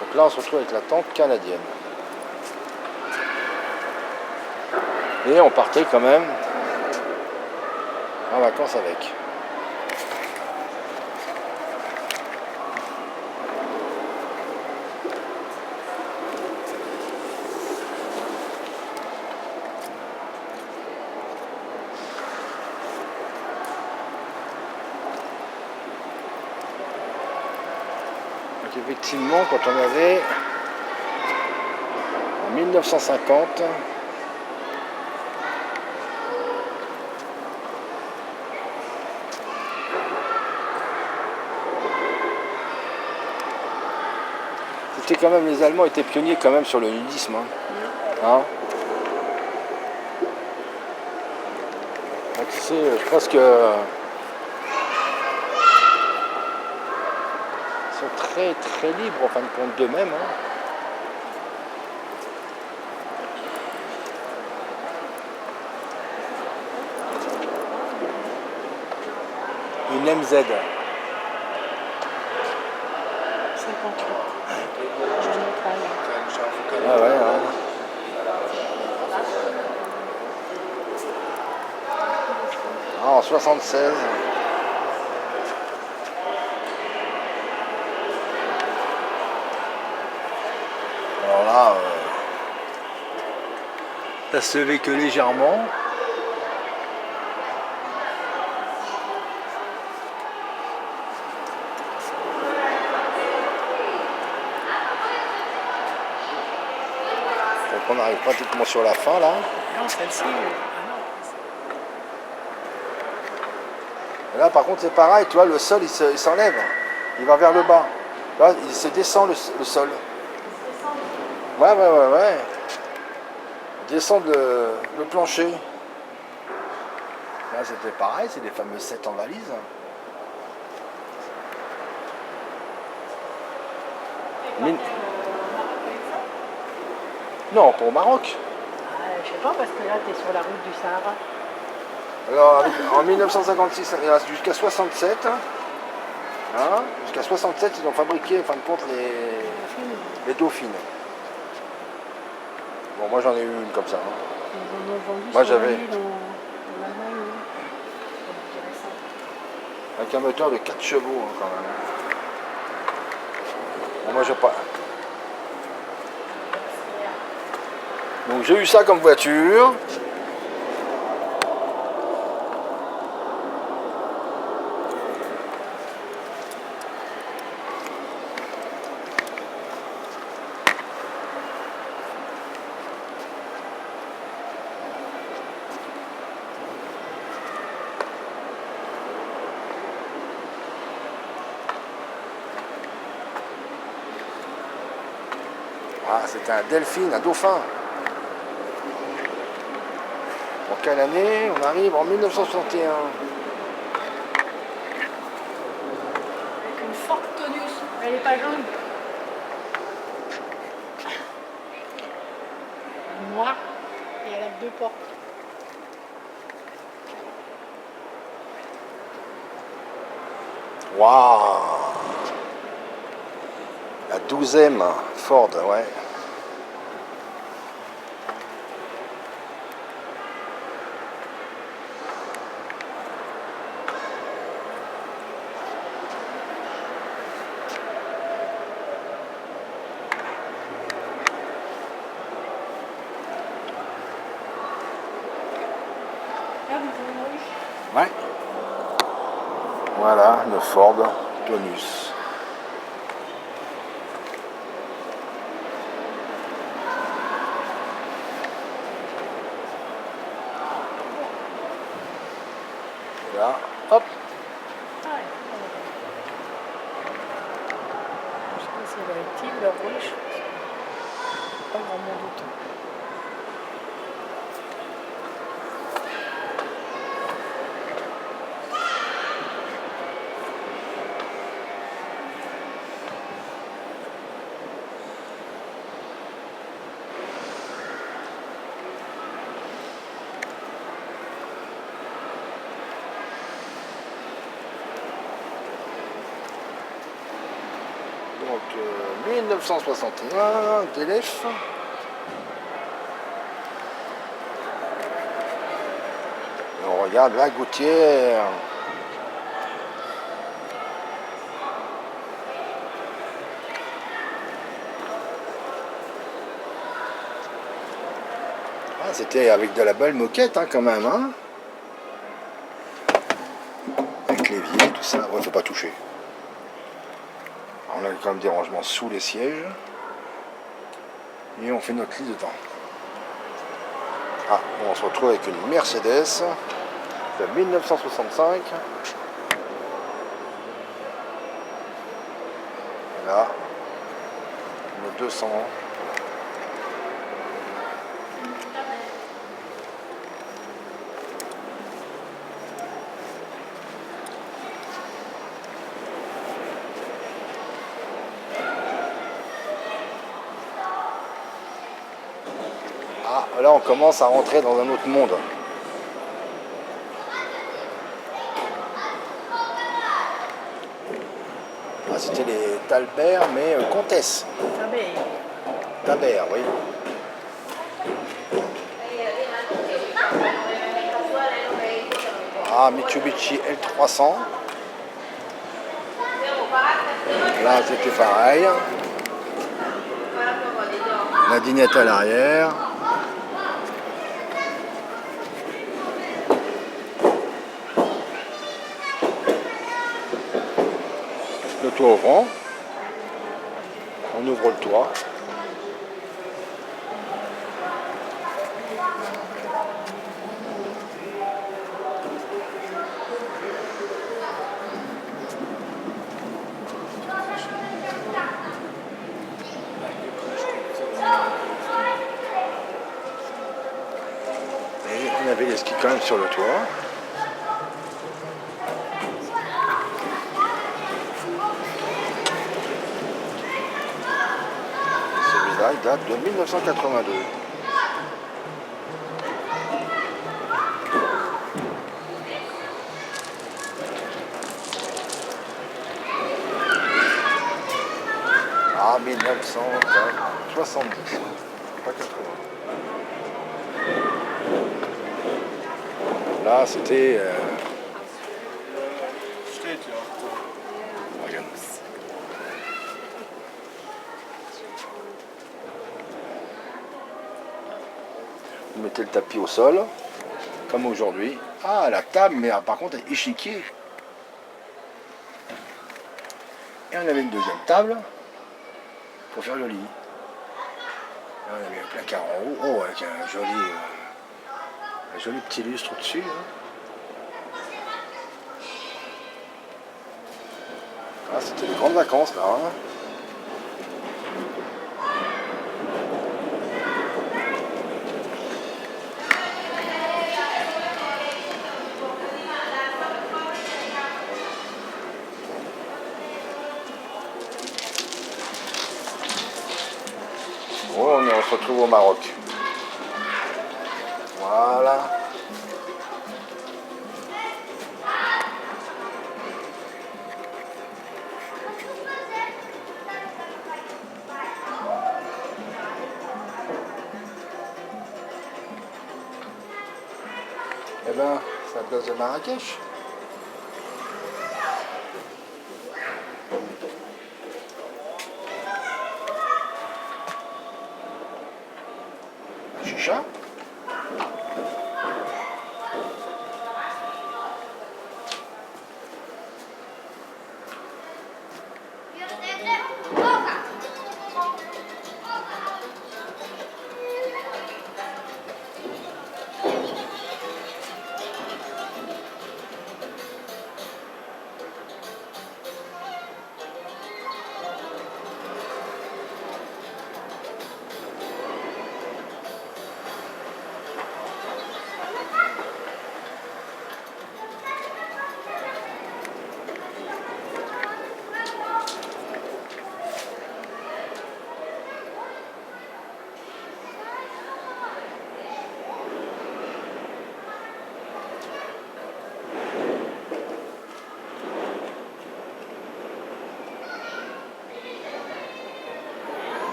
Donc là on se retrouve avec la tente canadienne. Et on partait quand même en vacances avec. Donc effectivement, quand on avait en 1950 c'était quand même, les Allemands étaient pionniers quand même sur le nudisme. Hein. Donc, tu sais, je pense que ils sont très très libres en fin de compte d'eux-mêmes. Hein. Une MZ. 58. Ah ouais, hein. Ah, en 76. Alors là, ça se levait que légèrement. Donc on arrive pratiquement sur la fin là. Non, celle-ci. Et là par contre c'est pareil, tu vois, le sol il s'enlève, il va vers le bas. Là il se descend le sol. Ouais. Il descend le plancher. Là c'était pareil, c'est des fameux 7 en valise. Non, pas au Maroc. Je sais pas, parce que là, tu es sur la route du Sahara. Alors, en 1956, jusqu'à 67, hein, jusqu'à 67, ils ont fabriqué, en fin de compte, les dauphines. Bon, moi j'en ai eu une comme ça. Hein. Ils en ont vendu Moi, sur j'avais. l'île en Allemagne. Avec un moteur de 4 chevaux, hein, quand même. Bon, moi, j'ai pas. Donc, j'ai eu ça comme voiture. Ah, c'était un delphine, un dauphin. En quelle année? On arrive en 1961. Avec une forte tonus. Elle n'est pas jaune. Elle est noire et elle a 2 portes. Waouh! La 12e Ford, ouais. Ouais. Voilà, une Ford Tonus. Et là, hop. Ah, ouais. Je sais pas si elle est active, la rouge. Pas grand monde autour. Donc 1961, DLF. Et on regarde la gouttière. Ah, c'était avec de la belle moquette hein, quand même. Hein, avec l'évier, tout ça. Ouais, faut pas toucher. On a quand même des rangements sous les sièges. Et on fait notre lit dedans. Ah, on se retrouve avec une Mercedes de 1965. Et là, nos 200. Ah, là on commence à rentrer dans un autre monde. Ah, c'était les Talbert, mais Comtesse. Talbert, oui. Ah, Mitsubishi L300. Là, c'était pareil. La dinette à l'arrière. Le toit ouvrant. On ouvre le toit. Et on avait les skis quand même sur le toit. Celui-là, il date de 1982. Ah, 1970, pas 80. Là, c'était... Regarde. Vous mettez le tapis au sol, comme aujourd'hui. Ah, la table, mais par contre, elle est échiquier. Et on avait une deuxième table pour faire le lit. Là, on avait un placard en haut, oh, avec un joli petit lustre au-dessus. Hein. Ah, c'était les grandes vacances là. Hein. trouve au Maroc. Voilà. Eh ben, c'est la place de Marrakech. La chicha.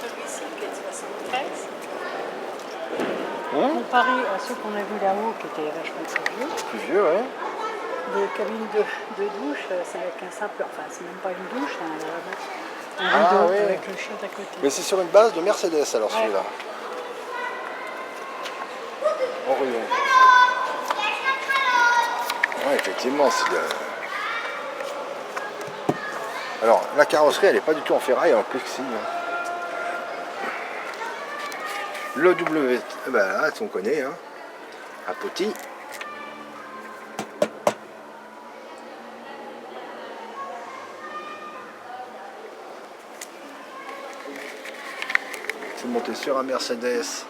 Celui-ci qui est de 73, Hein? comparé à ceux qu'on a vus là-haut qui étaient vachement plus vieux, Plus vieux, ouais. les cabines de douche, c'est avec un simple, enfin c'est même pas une douche, c'est un Ah, rideau oui. avec le chien d'à côté. Mais c'est sur une base de Mercedes alors celui-là. En ruine. Ouais, effectivement, c'est de... Alors, la carrosserie, elle n'est pas du tout en ferraille, en plexi. Hein. Le W, ben là, on connaît, hein. Apoti. C'est monté sur un Mercedes.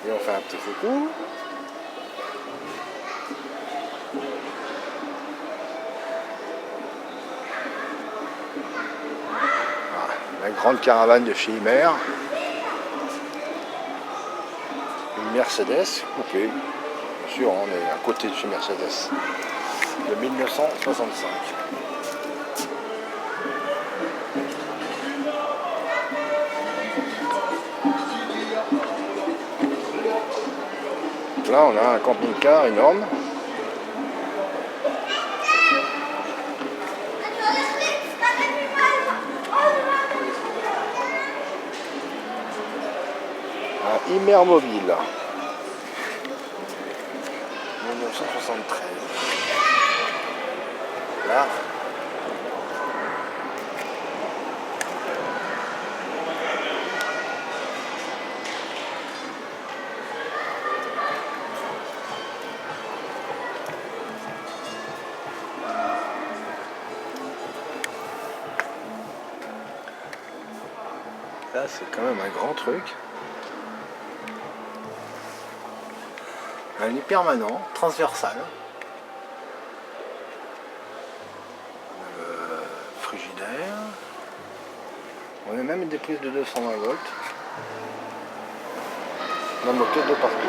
Et on fait un petit coucou. Voilà, la grande caravane de chez Imer. Une Mercedes coupée. Bien sûr, on est à côté de chez Mercedes. De 1965. Là, on a un camping-car énorme. Un Imer Mobile. 1973. Là. Là, c'est quand même un grand truc. Un lit permanent, transversal. Frigidaire. On a même des prises de 220 volts. La moto de partout.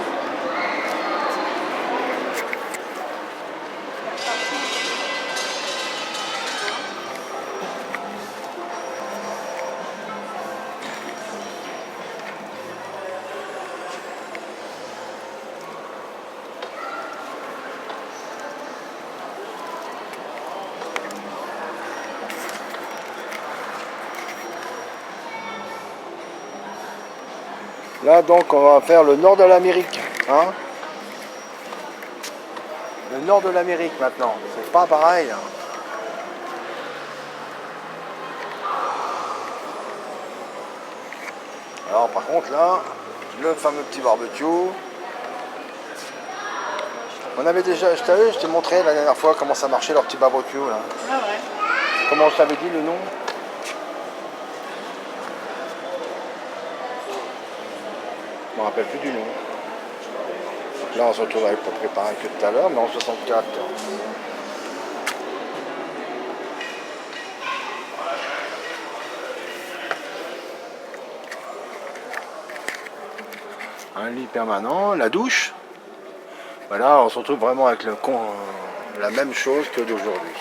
Là donc on va faire le nord de l'Amérique. Hein, le nord de l'Amérique maintenant. C'est pas pareil. Hein. Alors par contre là, le fameux petit barbecue. On avait déjà, je t'ai montré la dernière fois comment ça marchait leur petit barbecue là. Ah ouais. Comment je t'avais dit le nom? Je me rappelle plus du nom. Donc là on se retrouve avec pas préparé que tout à l'heure, mais en 64. Un lit permanent, la douche. Voilà, on se retrouve vraiment avec la même chose que d'aujourd'hui.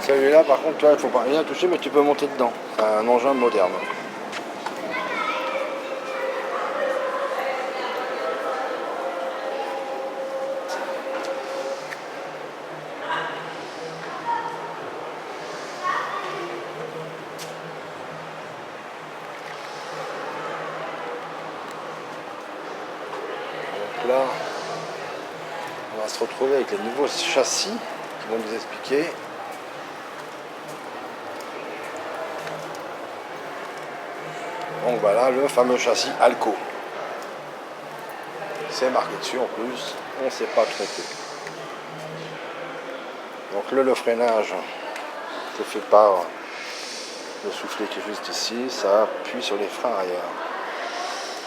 Celui-là, par contre, toi, il ne faut pas rien toucher, mais tu peux monter dedans. C'est un engin moderne. Donc là, on va se retrouver avec les nouveaux châssis qui vont nous expliquer. Donc voilà le fameux châssis Alco. C'est marqué dessus en plus, on ne s'est pas trompé. Donc le freinage se fait par le soufflet qui est juste ici, ça appuie sur les freins arrière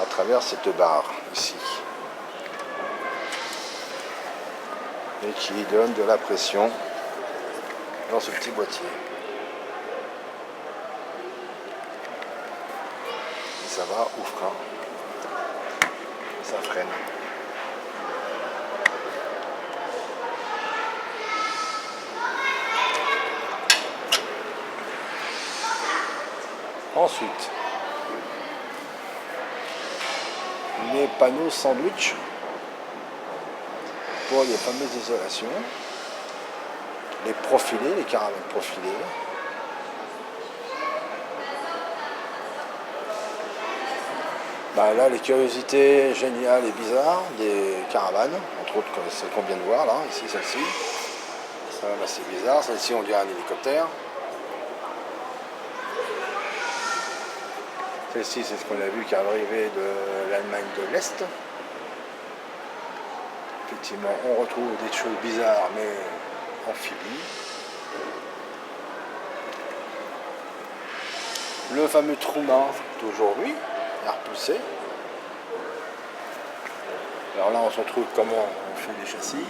à travers cette barre ici et qui donne de la pression dans ce petit boîtier. Et ça va au frein, ça freine. Ensuite, les panneaux sandwich pour les fameuses isolations, les profilés, les caravanes profilées. Bah là, les curiosités géniales et bizarres des caravanes, entre autres comme celle qu'on vient de voir là, ici celle-ci. C'est quand même assez bizarre, celle-ci on dirait un hélicoptère. Celle-ci, c'est ce qu'on a vu qui est arrivé de l'Allemagne de l'Est. Effectivement, on retrouve des choses bizarres, mais amphibies. Le fameux Truma d'aujourd'hui, air poussé. Alors là, on se retrouve comment on fait les châssis.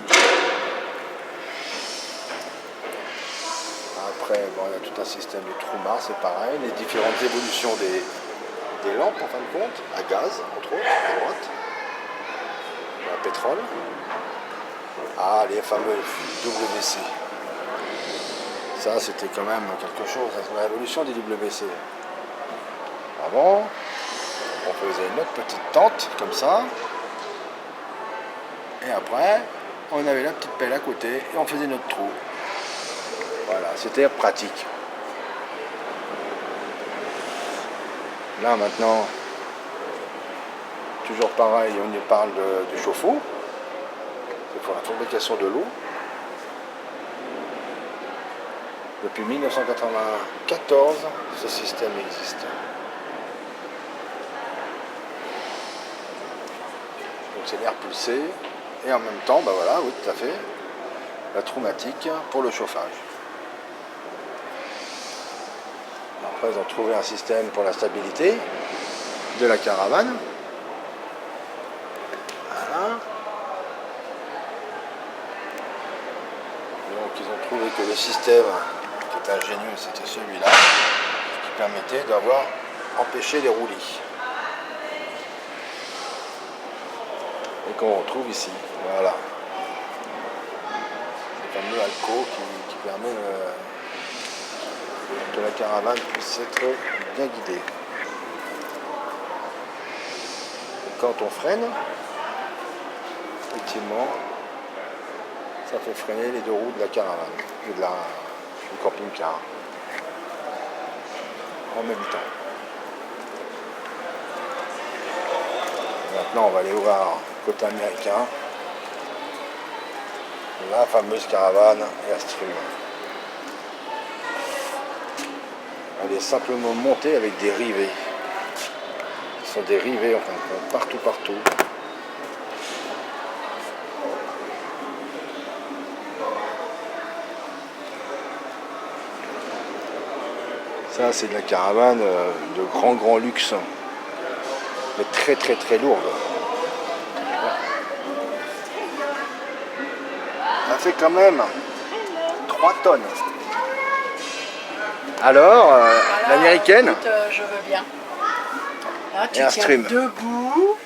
Après, bon, il y a tout un système de Truma, c'est pareil. Les différentes évolutions des lampes en fin de compte, à gaz entre autres, à droite, à pétrole. Ah, les fameux WC. Ça, c'était quand même quelque chose, la révolution des WC. Avant, on faisait notre petite tente comme ça, et après, on avait la petite pelle à côté et on faisait notre trou. Voilà, c'était pratique. Là maintenant, toujours pareil, on y parle du chauffe-eau. C'est pour la fabrication de l'eau. Depuis 1994, ce système existe. Donc c'est l'air pulsé et en même temps, bah voilà, oui tout à fait, la traumatique pour le chauffage. Après, ils ont trouvé un système pour la stabilité de la caravane. Voilà. Donc, ils ont trouvé que le système qui était ingénieux, c'était celui-là, qui permettait d'avoir empêché les roulis. Et qu'on retrouve ici. Voilà. Le fameux Alco qui permet que la caravane puisse être bien guidée. Et quand on freine, effectivement, ça fait freiner les deux roues de la caravane et du camping-car en même temps. Et maintenant, on va aller voir côté américain, la fameuse caravane Airstream. Elle est simplement montée avec des rivets. Ce sont des rivets en fin de compte, partout. Ça, c'est de la caravane de grand luxe. Mais très lourde. Ça fait quand même 3 tonnes. Alors, Voilà, l'américaine? écoute, je veux bien. Là, tu Airstream. tiens debout.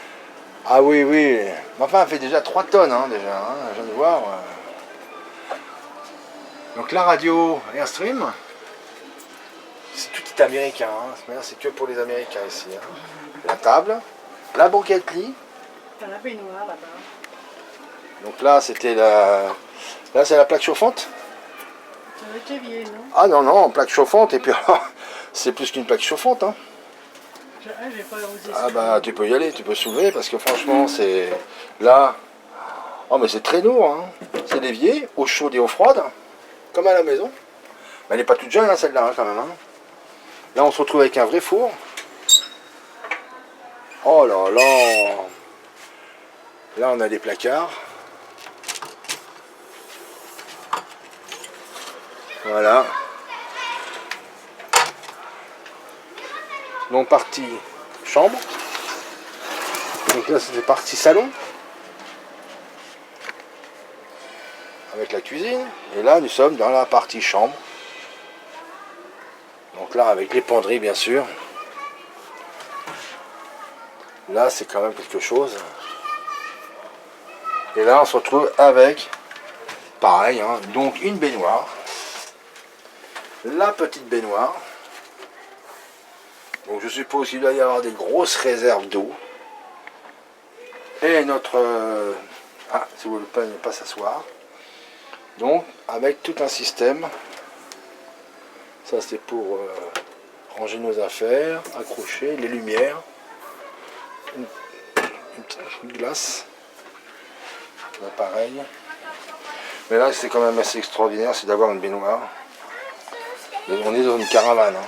Ah oui. Mais enfin, elle fait déjà 3 tonnes, hein, déjà. Hein, je viens de voir. Donc la radio Airstream, c'est tout est américain. Hein. C'est que pour les Américains ici. Hein. La table, la banquette lit. T'as la baignoire là-bas. Donc là, c'était la... Là, c'est la plaque chauffante. Ça va être évier, non? Ah non, plaque chauffante. Et puis, c'est plus qu'une plaque chauffante. Hein. J'ai pas osé. Ah bah, tu peux y aller, tu peux soulever, parce que franchement, c'est... Là... Oh, mais c'est très lourd. Hein. C'est l'évier, eau chaude et eau froide, comme à la maison. Mais elle n'est pas toute jeune, hein, celle-là, hein, quand même. Hein. Là, on se retrouve avec un vrai four. Oh là là! Là, on a des placards. Voilà. Donc, partie chambre. Donc là, c'était partie salon. Avec la cuisine. Et là, nous sommes dans la partie chambre. Donc là, avec les penderies, bien sûr. Là, c'est quand même quelque chose. Et là, on se retrouve avec, pareil, hein, donc une baignoire. La petite baignoire. Donc je suppose qu'il doit y avoir des grosses réserves d'eau. Et notre... Ah, si vous voulez pas s'asseoir. Donc, avec tout un système. Ça, c'est pour ranger nos affaires, accrocher les lumières. Une petite glace. Là, pareil. Mais là, c'est quand même assez extraordinaire, c'est d'avoir une baignoire. Et on est dans une caravane. Hein.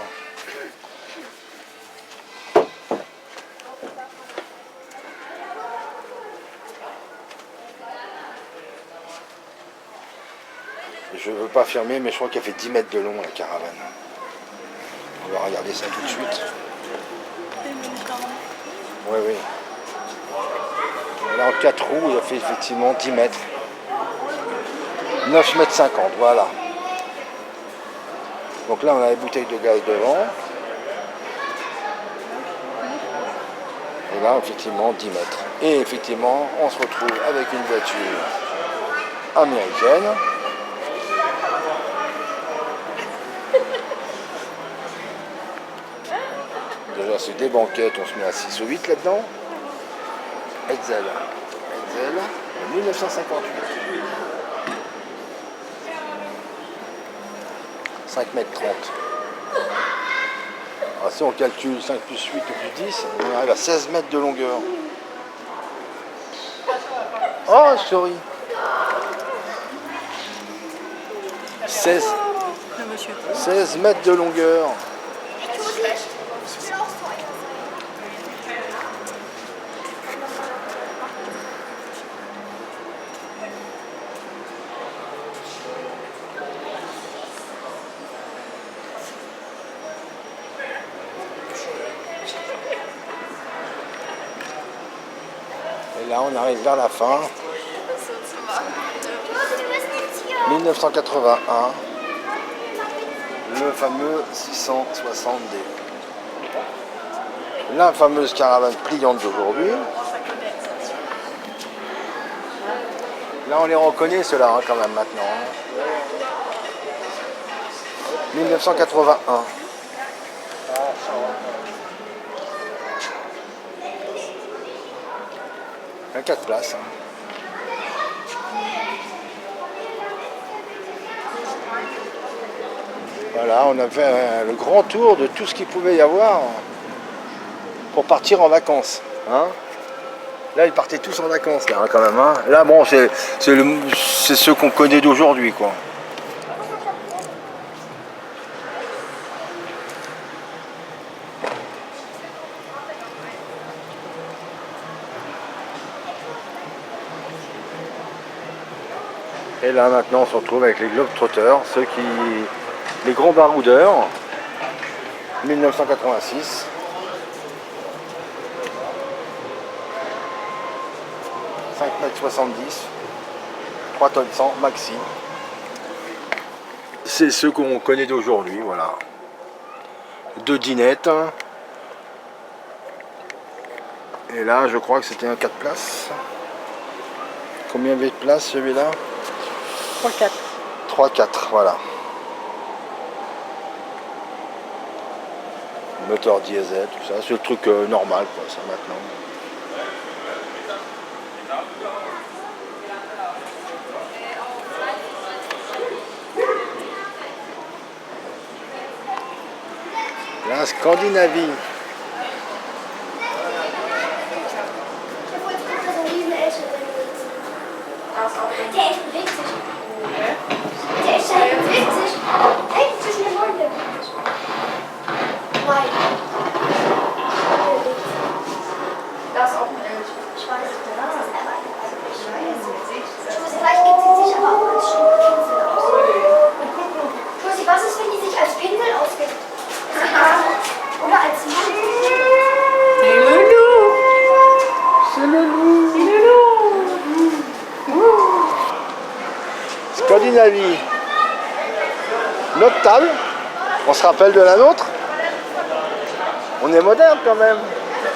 Je ne veux pas affirmer, mais je crois qu'elle fait 10 mètres de long, la caravane. On va regarder ça tout de suite. Oui. Là, en 4 roues, il a fait effectivement 10 mètres. 9 mètres 50, voilà. Donc là, on a les bouteilles de gaz devant. Et là, effectivement, 10 mètres. Et effectivement, on se retrouve avec une voiture américaine. Déjà, c'est des banquettes, on se met à 6 ou 8 là-dedans. Hetzel, 1958. 5 mètres 30. Alors, si on calcule 5 plus 8 ou plus 10, on arrive à 16 mètres de longueur. Oh, sorry. 16 mètres de longueur. Et là, on arrive vers la fin. 1981. Le fameux 660D. La fameuse caravane pliante d'aujourd'hui. Là, on les reconnaît, ceux-là, hein, quand même, maintenant. Hein. 1981. Il y a 4 places. Hein. Voilà, on a fait le grand tour de tout ce qu'il pouvait y avoir pour partir en vacances. Hein. Là, ils partaient tous en vacances, là, hein, quand même. Hein. Là, bon, c'est ceux qu'on connaît d'aujourd'hui, quoi. Et là, maintenant, on se retrouve avec les Globetrotters, les grands baroudeurs. 1986. « 5,70 m, 3 tonnes 100 maxi. C'est ceux qu'on connaît d'aujourd'hui, voilà. 2 dinettes. Et là, je crois que c'était un 4 places. Combien avait de place celui-là? 3-4. 3-4, voilà. Moteur diesel, tout ça. C'est le truc normal, quoi, ça, maintenant. La Scandinavie. Der ist bewegt sich. Der ist halt bewegt sich. Hey, zwischen den Bäumen, der bewegt sich. Nein. Da ist auch ein Elch. Ich weiß, das ist aber vielleicht gibt sie sich aber auch als Pinsel aus. Josi, was ist, wenn die sich als Pinsel ausgibt? Oder als Mann? C'est le loup. C'est le loup. C'est le loup. Scandinavie. Notre table. On se rappelle de la nôtre. On est moderne quand même. Ouais,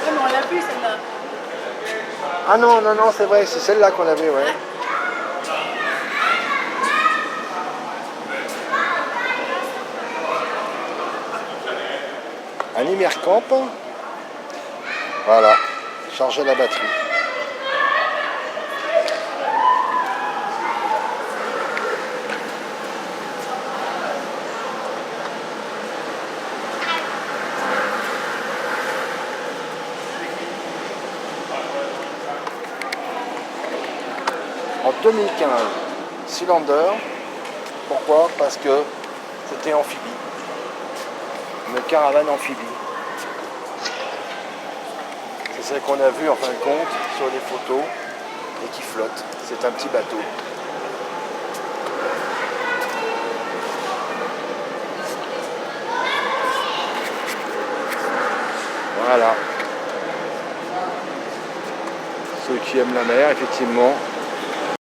mais on l'a vu celle-là. Ah non, non, non, c'est vrai, c'est celle-là qu'on avait, ouais. Un Imercamp. Voilà, charger la batterie. En 2015, Cylinder. Pourquoi? Parce que c'était amphibie. Une caravane amphibie. C'est celle qu'on a vue en fin de compte sur les photos et qui flotte. C'est un petit bateau. Voilà. Ceux qui aiment la mer, effectivement,